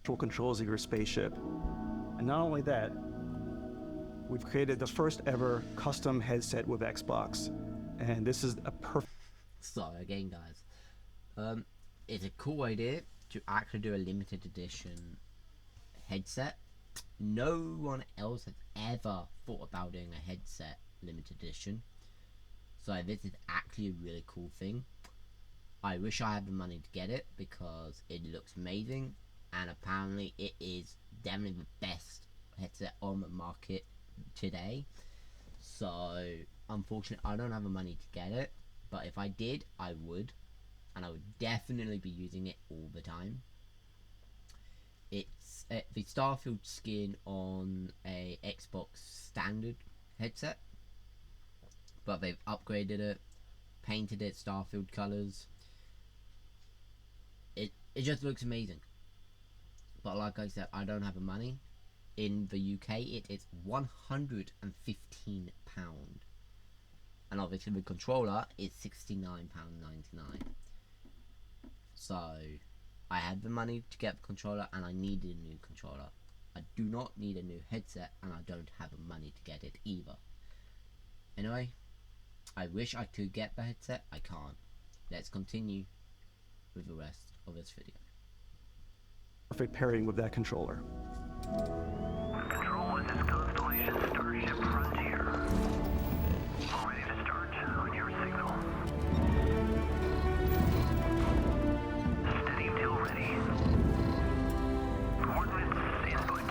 Controls of your spaceship. And not only that, we've created the first ever custom headset with Xbox. And this is a perfect... Sorry again, guys. It's a cool idea to actually do a limited edition headset. No one else has ever thought about doing a headset limited edition, so this is actually a really cool thing. I wish I had the money to get it because it looks amazing, and apparently it is definitely the best headset headset on the market today. So unfortunately I don't have the money to get it, but if I did, I would, and I would definitely be using it all the time. It's the Starfield skin on a Xbox standard headset, but they've upgraded it, painted it Starfield colors. It just looks amazing. But like I said, I don't have the money. In the UK, it is £115, and obviously the controller is £69.99. So I had the money to get the controller, and I needed a new controller. I do not need a new headset, and I don't have the money to get it either. Anyway, I wish I could get the headset. I can't. Let's continue with the rest of this video. Perfect pairing with that controller. Control, this is Constellation Starship Frontier. All ready to start on your signal. Steady till ready. Coordinates input.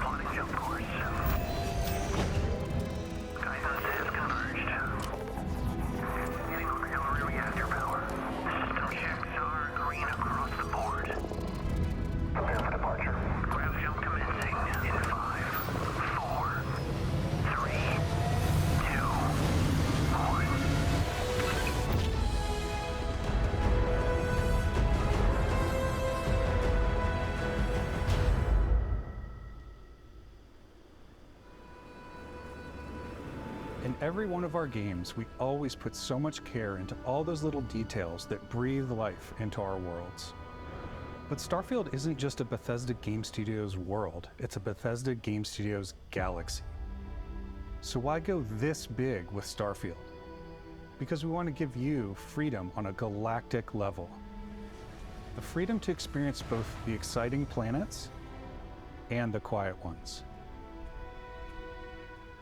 Plotting jump course. Guidance has converged. Getting auxiliary reactor power. System checks are green across the board. Prepare for departure. Grav jump commencing in 5, 4, 3, 2, 1. In every one of our games, we always put so much care into all those little details that breathe life into our worlds. But Starfield isn't just a Bethesda Game Studios world, it's a Bethesda Game Studios galaxy. So why go this big with Starfield? Because we want to give you freedom on a galactic level. The freedom to experience both the exciting planets and the quiet ones.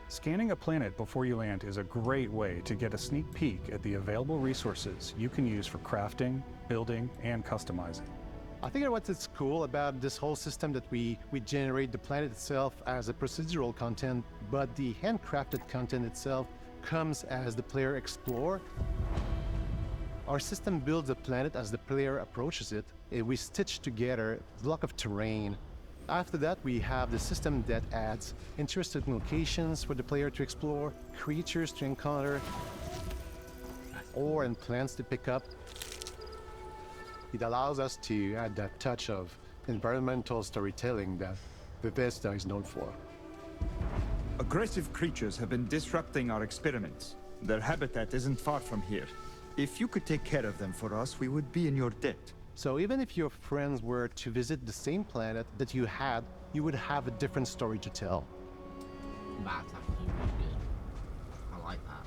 Scanning a planet before you land is a great way to get a sneak peek at the available resources you can use for crafting, building, and customizing. I think what's cool about this whole system that we generate the planet itself as a procedural content, but the handcrafted content itself comes as the player explore. Our system builds the planet as the player approaches it. We stitch together a block of terrain. After that, we have the system that adds interesting locations for the player to explore, creatures to encounter, ore and plants to pick up. It allows us to add that touch of environmental storytelling that Bethesda is known for. Aggressive creatures have been disrupting our experiments. Their habitat isn't far from here. If you could take care of them for us, we would be in your debt. So even if your friends were to visit the same planet that you had, you would have a different story to tell. That's actually really good. I like that.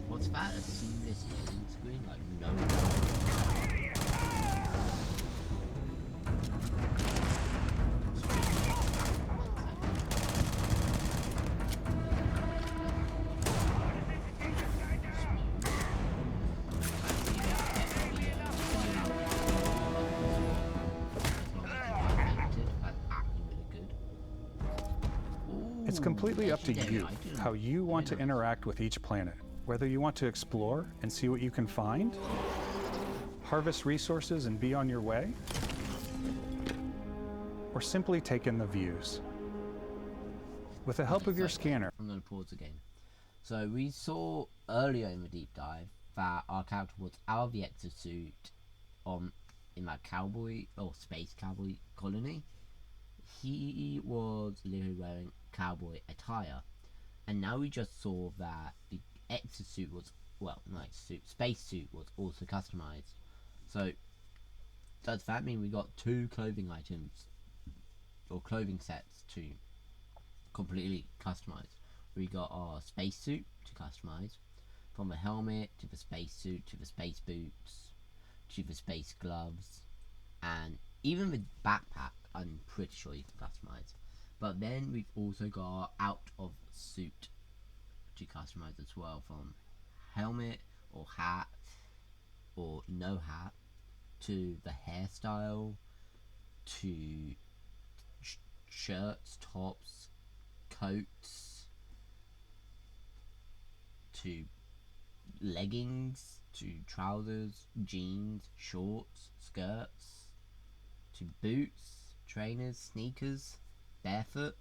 What's that? A seamless loading screen? Like, no. It's completely up to you how you want to interact with each planet. Whether you want to explore and see what you can find, harvest resources and be on your way, or simply take in the views. With the help of your scanner. I'm going to pause again. So we saw earlier in the deep dive that our character was out of the exosuit in that cowboy or space cowboy colony. He was literally wearing cowboy attire, and now we just saw that the exosuit was, well, not exosuit, spacesuit was also customized. So does that mean we got 2 clothing items or clothing sets to completely customize? We got our spacesuit to customize, from the helmet to the spacesuit to the space boots to the space gloves, and even the backpack I'm pretty sure you can customize. But then we've also got out of suit to customize as well, from helmet or hat or no hat, to the hairstyle, to shirts, tops, coats, to leggings, to trousers, jeans, shorts, skirts, to boots, trainers, sneakers, barefoot.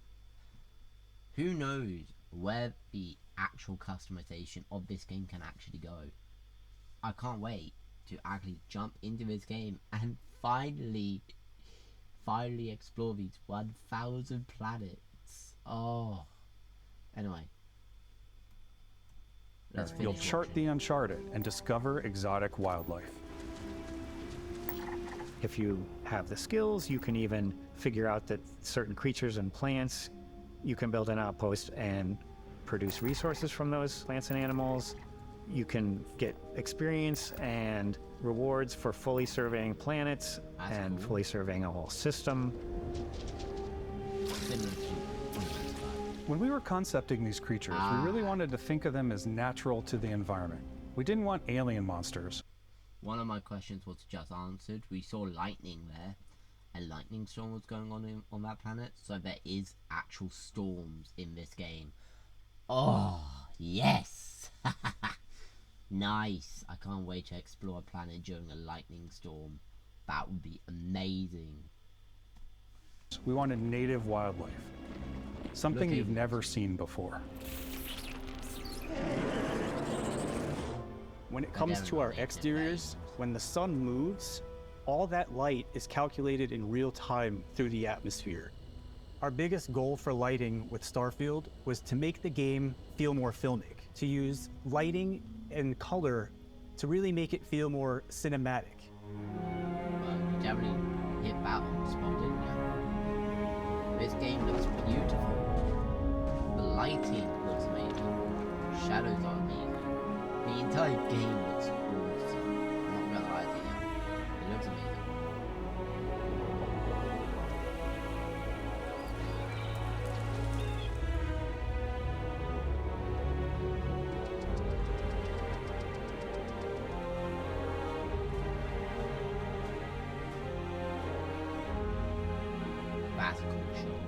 Who knows where the actual customization of this game can actually go. I can't wait to actually jump into this game and finally explore these 1,000 planets. Oh. Anyway. You'll chart the uncharted and discover exotic wildlife. If you have the skills, you can even figure out that certain creatures and plants, you can build an outpost and produce resources from those plants and animals. You can get experience and rewards for fully surveying planets and fully surveying a whole system. When we were concepting these creatures, we really wanted to think of them as natural to the environment. We didn't want alien monsters. One of my questions was just answered. We saw lightning there. A lightning storm was going on that planet, so there is actual storms in this game. Oh, yes! Nice! I can't wait to explore a planet during a lightning storm. That would be amazing. We wanted native wildlife. Something you've never seen before. When it comes to our exteriors, when the sun moves, all that light is calculated in real time through the atmosphere. Our biggest goal for lighting with Starfield was to make the game feel more filmic, to use lighting and color to really make it feel more cinematic. You definitely hit that on the spot, didn't you? This game looks beautiful. The lighting looks amazing. Shadows are amazing. The entire game looks awesome. I'm not gonna lie to you. It looks amazing. That's a cool shot.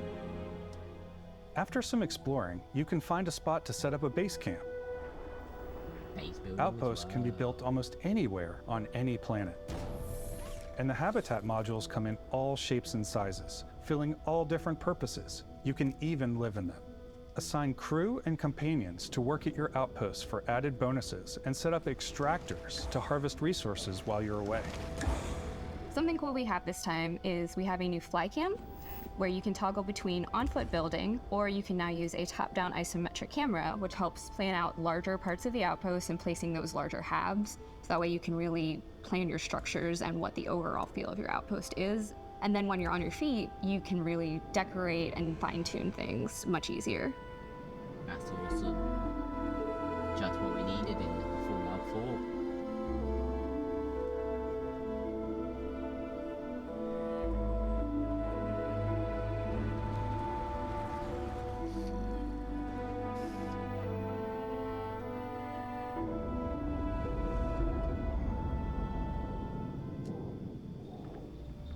After some exploring, you can find a spot to set up a base camp. Outposts can be built almost anywhere on any planet. And the habitat modules come in all shapes and sizes, filling all different purposes. You can even live in them. Assign crew and companions to work at your outposts for added bonuses, and set up extractors to harvest resources while you're away. Something cool we have this time is we have a new fly cam, where you can toggle between on-foot building, or you can now use a top-down isometric camera, which helps plan out larger parts of the outpost and placing those larger halves. So that way you can really plan your structures and what the overall feel of your outpost is. And then when you're on your feet, you can really decorate and fine-tune things much easier. That's awesome. Just what we needed in Fallout 4.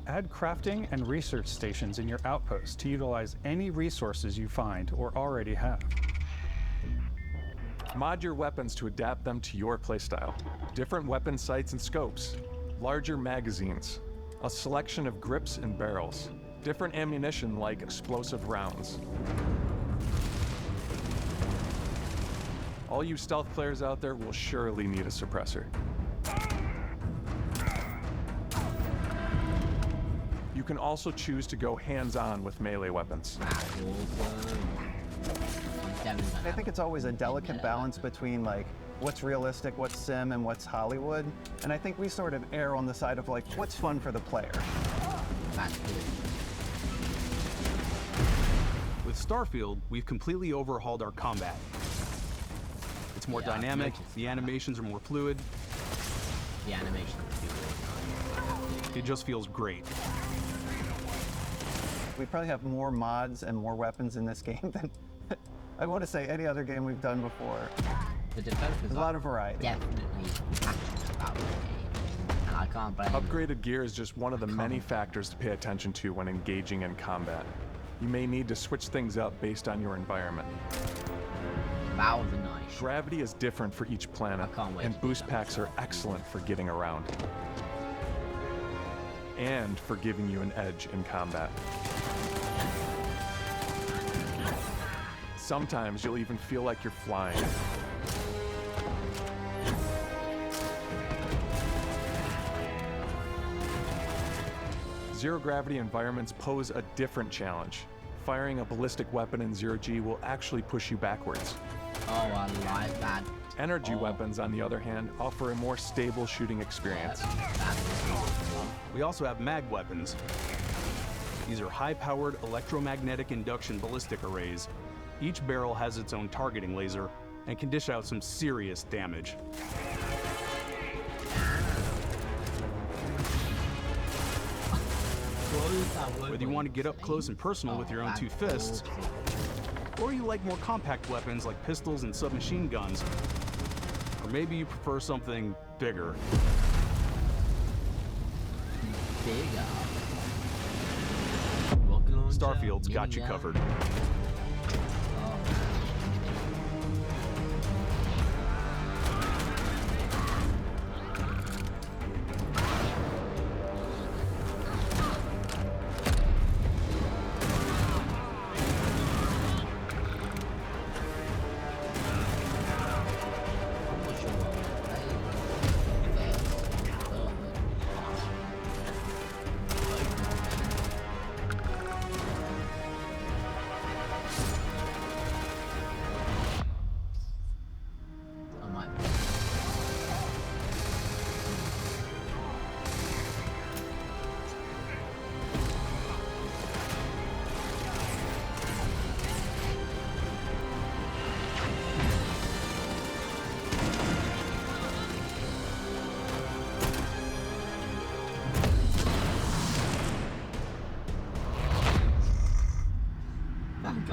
Add crafting and research stations in your outpost to utilize any resources you find or already have. Mod your weapons to adapt them to your playstyle. Different weapon sights and scopes, larger magazines, a selection of grips and barrels, different ammunition like explosive rounds. All you stealth players out there will surely need a suppressor. You can also choose to go hands-on with melee weapons. I think it's always a delicate balance between like what's realistic, what's sim, and what's Hollywood. And I think we sort of err on the side of like what's fun for the player. With Starfield, we've completely overhauled our combat. It's more dynamic, the animations are more fluid. The animation It just feels great. We probably have more mods and more weapons in this game than I want to say any other game we've done before. The developers There's a lot of variety. definitely passionate about this game, and I can't blame them. Upgraded gear is just one of the many factors to pay attention to when engaging in combat. You may need to switch things up based on your environment. Valve are nice. Gravity is different for each planet, and boost packs are excellent for getting around. And for giving you an edge in combat. Sometimes you'll even feel like you're flying. Zero-gravity environments pose a different challenge. Firing a ballistic weapon in zero-G will actually push you backwards. Oh, I like that. Energy weapons, on the other hand, offer a more stable shooting experience. We also have mag weapons. These are high-powered electromagnetic induction ballistic arrays. Each barrel has its own targeting laser and can dish out some serious damage. Whether you want to get up close and personal with your own two fists, or you like more compact weapons like pistols and submachine guns, or maybe you prefer something bigger. Starfield's got you covered.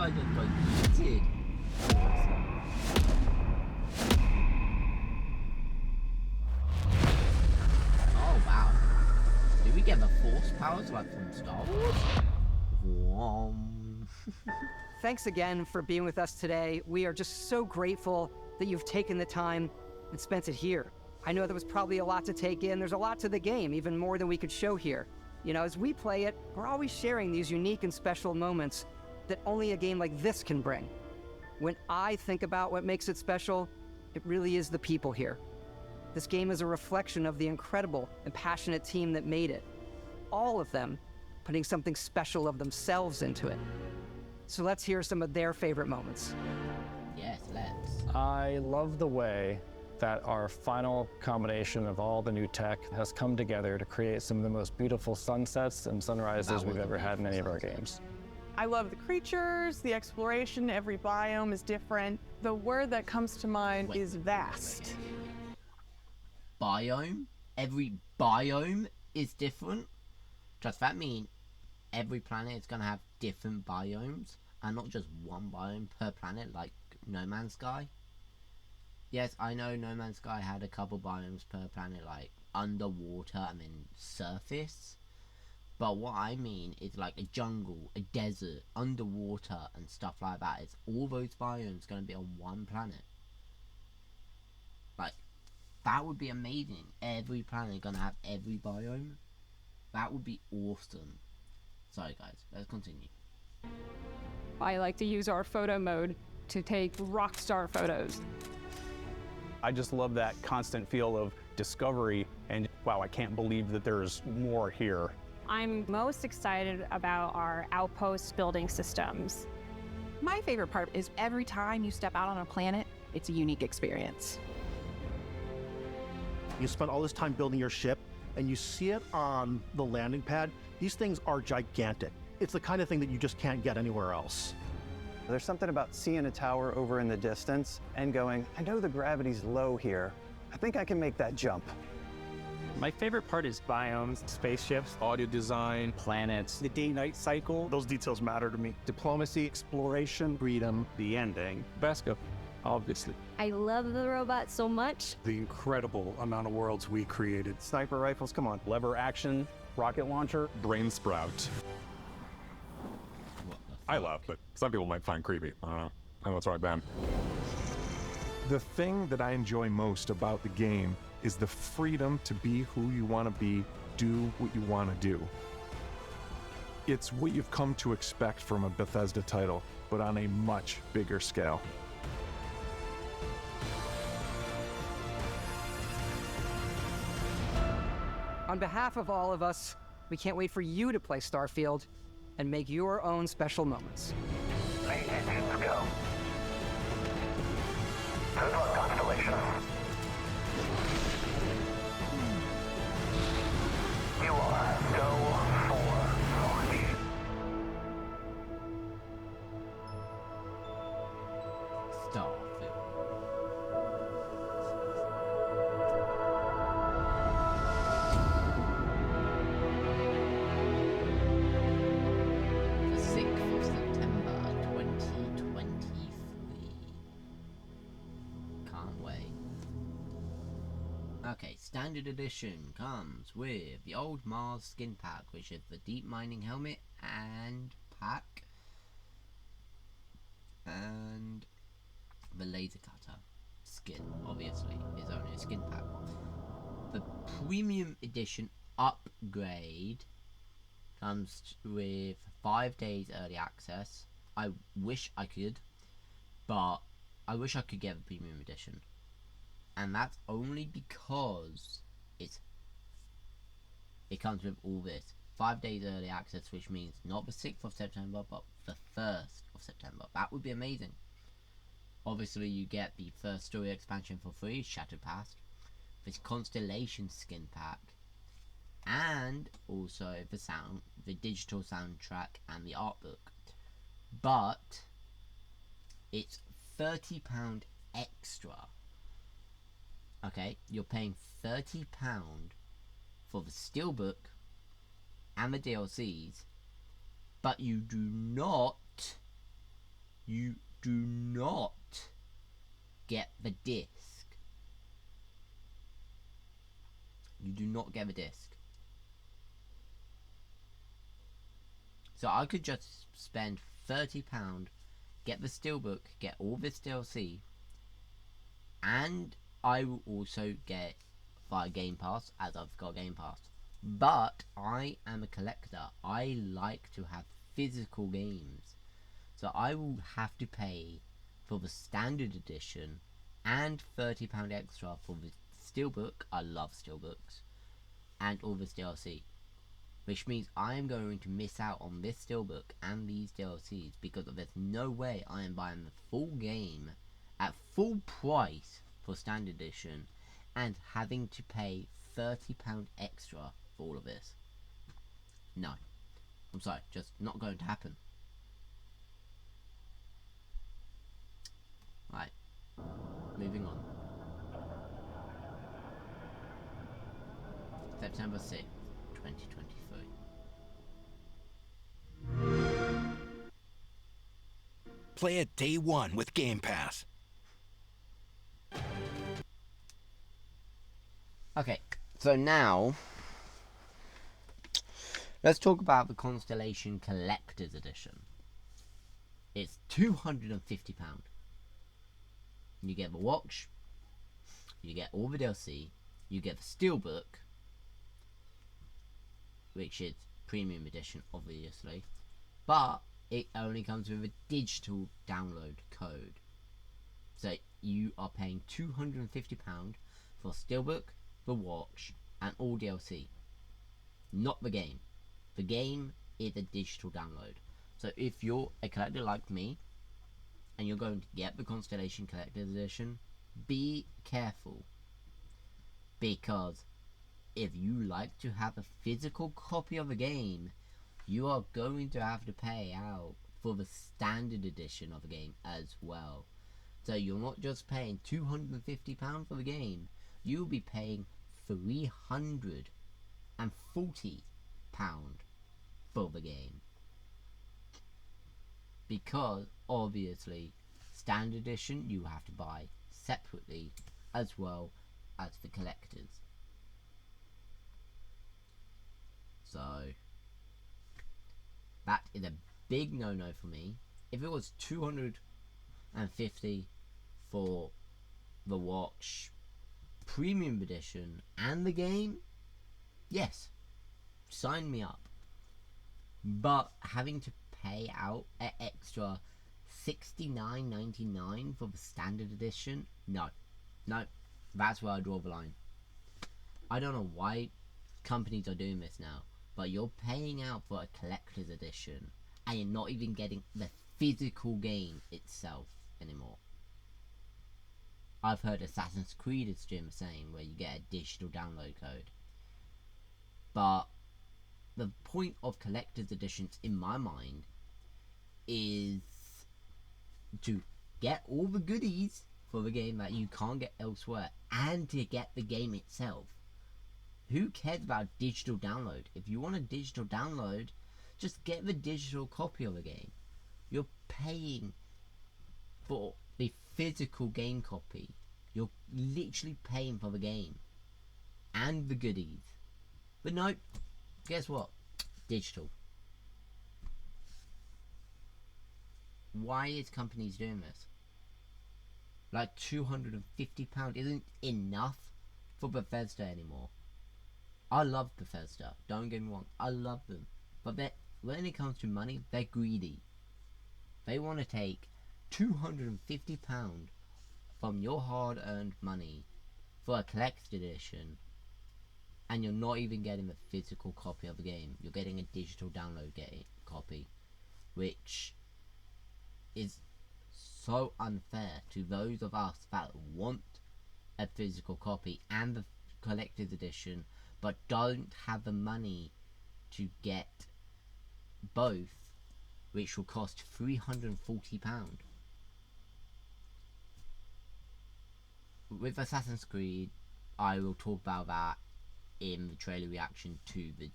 I just got yeeted. Oh wow. Did we get the force powers like from Star Wars? Thanks again for being with us today. We are just so grateful that you've taken the time and spent it here. I know there was probably a lot to take in. There's a lot to the game, even more than we could show here. You know, as we play it, we're always sharing these unique and special moments that only a game like this can bring. When I think about what makes it special, it really is the people here. This game is a reflection of the incredible and passionate team that made it. All of them putting something special of themselves into it. So let's hear some of their favorite moments. Yes, let's. I love the way that our final combination of all the new tech has come together to create some of the most beautiful sunsets and sunrises we've ever had in any of our games. I love the creatures, the exploration, every biome is different. The word that comes to mind is vast. Biome? Every biome is different? Does that mean every planet is going to have different biomes and not just one biome per planet like No Man's Sky? Yes, I know No Man's Sky had a couple biomes per planet, like underwater and then surface. But what I mean is like a jungle, a desert, underwater and stuff like that. It's all those biomes going to be on one planet. Like, that would be amazing. Every planet going to have every biome. That would be awesome. Sorry guys, let's continue. I like to use our photo mode to take rock star photos. I just love that constant feel of discovery and wow, I can't believe that there's more here. I'm most excited about our outpost building systems. My favorite part is every time you step out on a planet, it's a unique experience. You spend all this time building your ship, and you see it on the landing pad. These things are gigantic. It's the kind of thing that you just can't get anywhere else. There's something about seeing a tower over in the distance and going, I know the gravity's low here. I think I can make that jump. My favorite part is biomes, spaceships, audio design, planets, the day-night cycle. Those details matter to me. Diplomacy, exploration, freedom, the ending. Vasco. obviously. I love the robot so much. The incredible amount of worlds we created. Sniper rifles, come on. Lever action, rocket launcher. Brain sprout. I love, but some people might find creepy. I don't know. I know it's right, Ben. The thing that I enjoy most about the game is the freedom to be who you want to be, do what you want to do. It's what you've come to expect from a Bethesda title, but on a much bigger scale. On behalf of all of us, we can't wait for you to play Starfield and make your own special moments. Main engines go. Good luck, Constellation. You are go for launch. Starfield. The 6th of September 2023. Can't wait. Okay, Standard Edition comes with the Old Mars skin pack, which is the deep mining helmet and pack, and the laser cutter skin, obviously, is only a skin pack. The Premium Edition upgrade comes with 5 days early access. I wish I could, but I wish I could get the Premium Edition. And that's only because it comes with all this. 5 days early access, which means not the 6th of September, but the 1st of September. That would be amazing. Obviously, you get the first story expansion for free, Shattered Past, this Constellation skin pack, and also the digital soundtrack and the art book. But it's £30 extra. Okay, you're paying £30 for the steelbook and the DLCs, but you do not get the disc. You do not get the disc. So I could just spend £30, get the steelbook, get all this DLC, and I will also get via Game Pass, as I've got Game Pass. But I am a collector. I like to have physical games. So I will have to pay for the Standard Edition and £30 extra for the Steelbook. I love Steelbooks. And all this DLC. Which means I am going to miss out on this Steelbook and these DLCs because there's no way I am buying the full game at full price for Standard Edition and having to pay £30 extra for all of this. No. I'm sorry, just not going to happen. Right. Moving on. September 6th, 2023. Play it day one with Game Pass. Okay, so now let's talk about the Constellation Collector's Edition. It's £250. You get the watch, you get all the DLC, you get the Steelbook, which is Premium Edition, obviously, but it only comes with a digital download code. So you are paying £250 for Steelbook, the watch, and all DLC. Not the game. The game is a digital download. So if you're a collector like me, and you're going to get the Constellation Collector's Edition, be careful. Because if you like to have a physical copy of a game, you are going to have to pay out for the Standard Edition of a game as well. So you're not just paying £250 for the game, you'll be paying £340 for the game. Because, obviously, standard edition you have to buy separately, as well as the collectors. So that is a big no-no for me. If it was $250 for the watch, premium edition, and the game, yes, sign me up. But having to pay out an extra $69.99 for the standard edition, no, that's where I draw the line. I don't know why companies are doing this now, but you're paying out for a collector's edition and you're not even getting the physical game itself anymore. I've heard Assassin's Creed is doing the same, where you get a digital download code. But the point of collector's editions, in my mind, is to get all the goodies for the game that you can't get elsewhere, and to get the game itself. Who cares about digital download? If you want a digital download, just get the digital copy of the game. You're paying for the physical game copy. You're literally paying for the game and the goodies. But no, guess what? Digital. Why is companies doing this? Like £250 isn't enough for Bethesda anymore. I love Bethesda, don't get me wrong, I love them. But when it comes to money, they're greedy. They want to take £250 from your hard-earned money for a collector's edition, and you're not even getting the physical copy of the game. You're getting a digital download copy, which is so unfair to those of us that want a physical copy and the collector's edition, but don't have the money to get both, which will cost £340. With Assassin's Creed, I will talk about that in the trailer reaction to the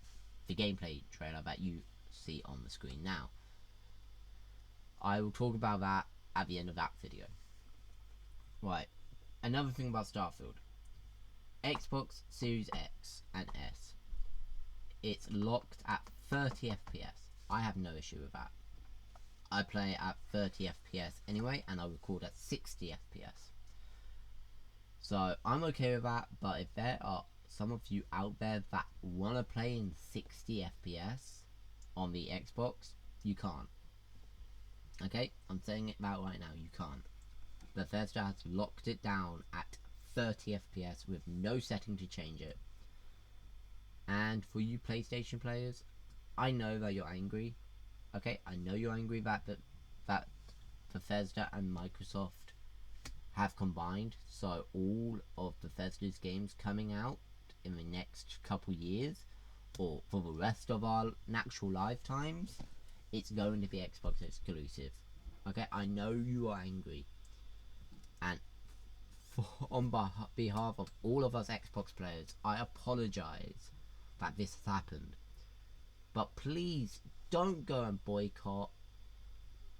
gameplay trailer that you see on the screen now. I will talk about that at the end of that video. Right, another thing about Starfield. Xbox Series X and S. It's locked at 30 FPS. I have no issue with that. I play at 30 FPS anyway, and I record at 60 FPS. So I'm okay with that, but if there are some of you out there that want to play in 60 FPS on the Xbox, you can't. Okay, I'm saying it out right now, you can't. Bethesda has locked it down at 30 FPS with no setting to change it. And for you PlayStation players, I know that you're angry. Okay, I know you're angry that Bethesda and Microsoft have combined, so all of Bethesda's games coming out in the next couple years, or for the rest of our natural lifetimes, it's going to be Xbox exclusive. Okay, I know you are angry, and on behalf of all of us Xbox players, I apologize that this has happened. But please don't go and boycott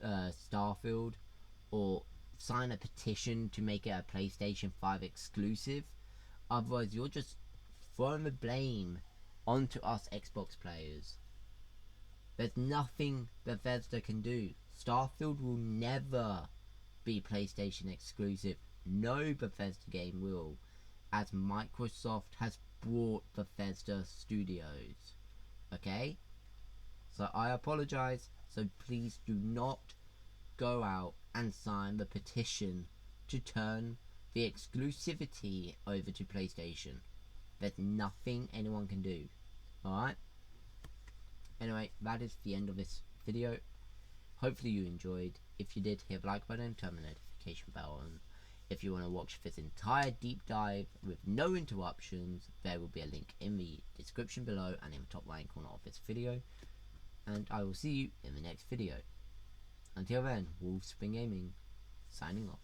Starfield, or sign a petition to make it a PlayStation 5 exclusive. Otherwise you're just throwing the blame onto us Xbox players. There's nothing Bethesda can do. Starfield will never be PlayStation exclusive. No Bethesda game will, as Microsoft has bought Bethesda Studios. Okay? So I apologize. So please do not go out and sign the petition to turn the exclusivity over to PlayStation. There's nothing anyone can do. Alright? Anyway, that is the end of this video. Hopefully you enjoyed. If you did, hit the like button, turn the notification bell on. If you want to watch this entire deep dive with no interruptions, there will be a link in the description below and in the top right corner of this video. And I will see you in the next video. Until then, WolfbaneGaming, signing off.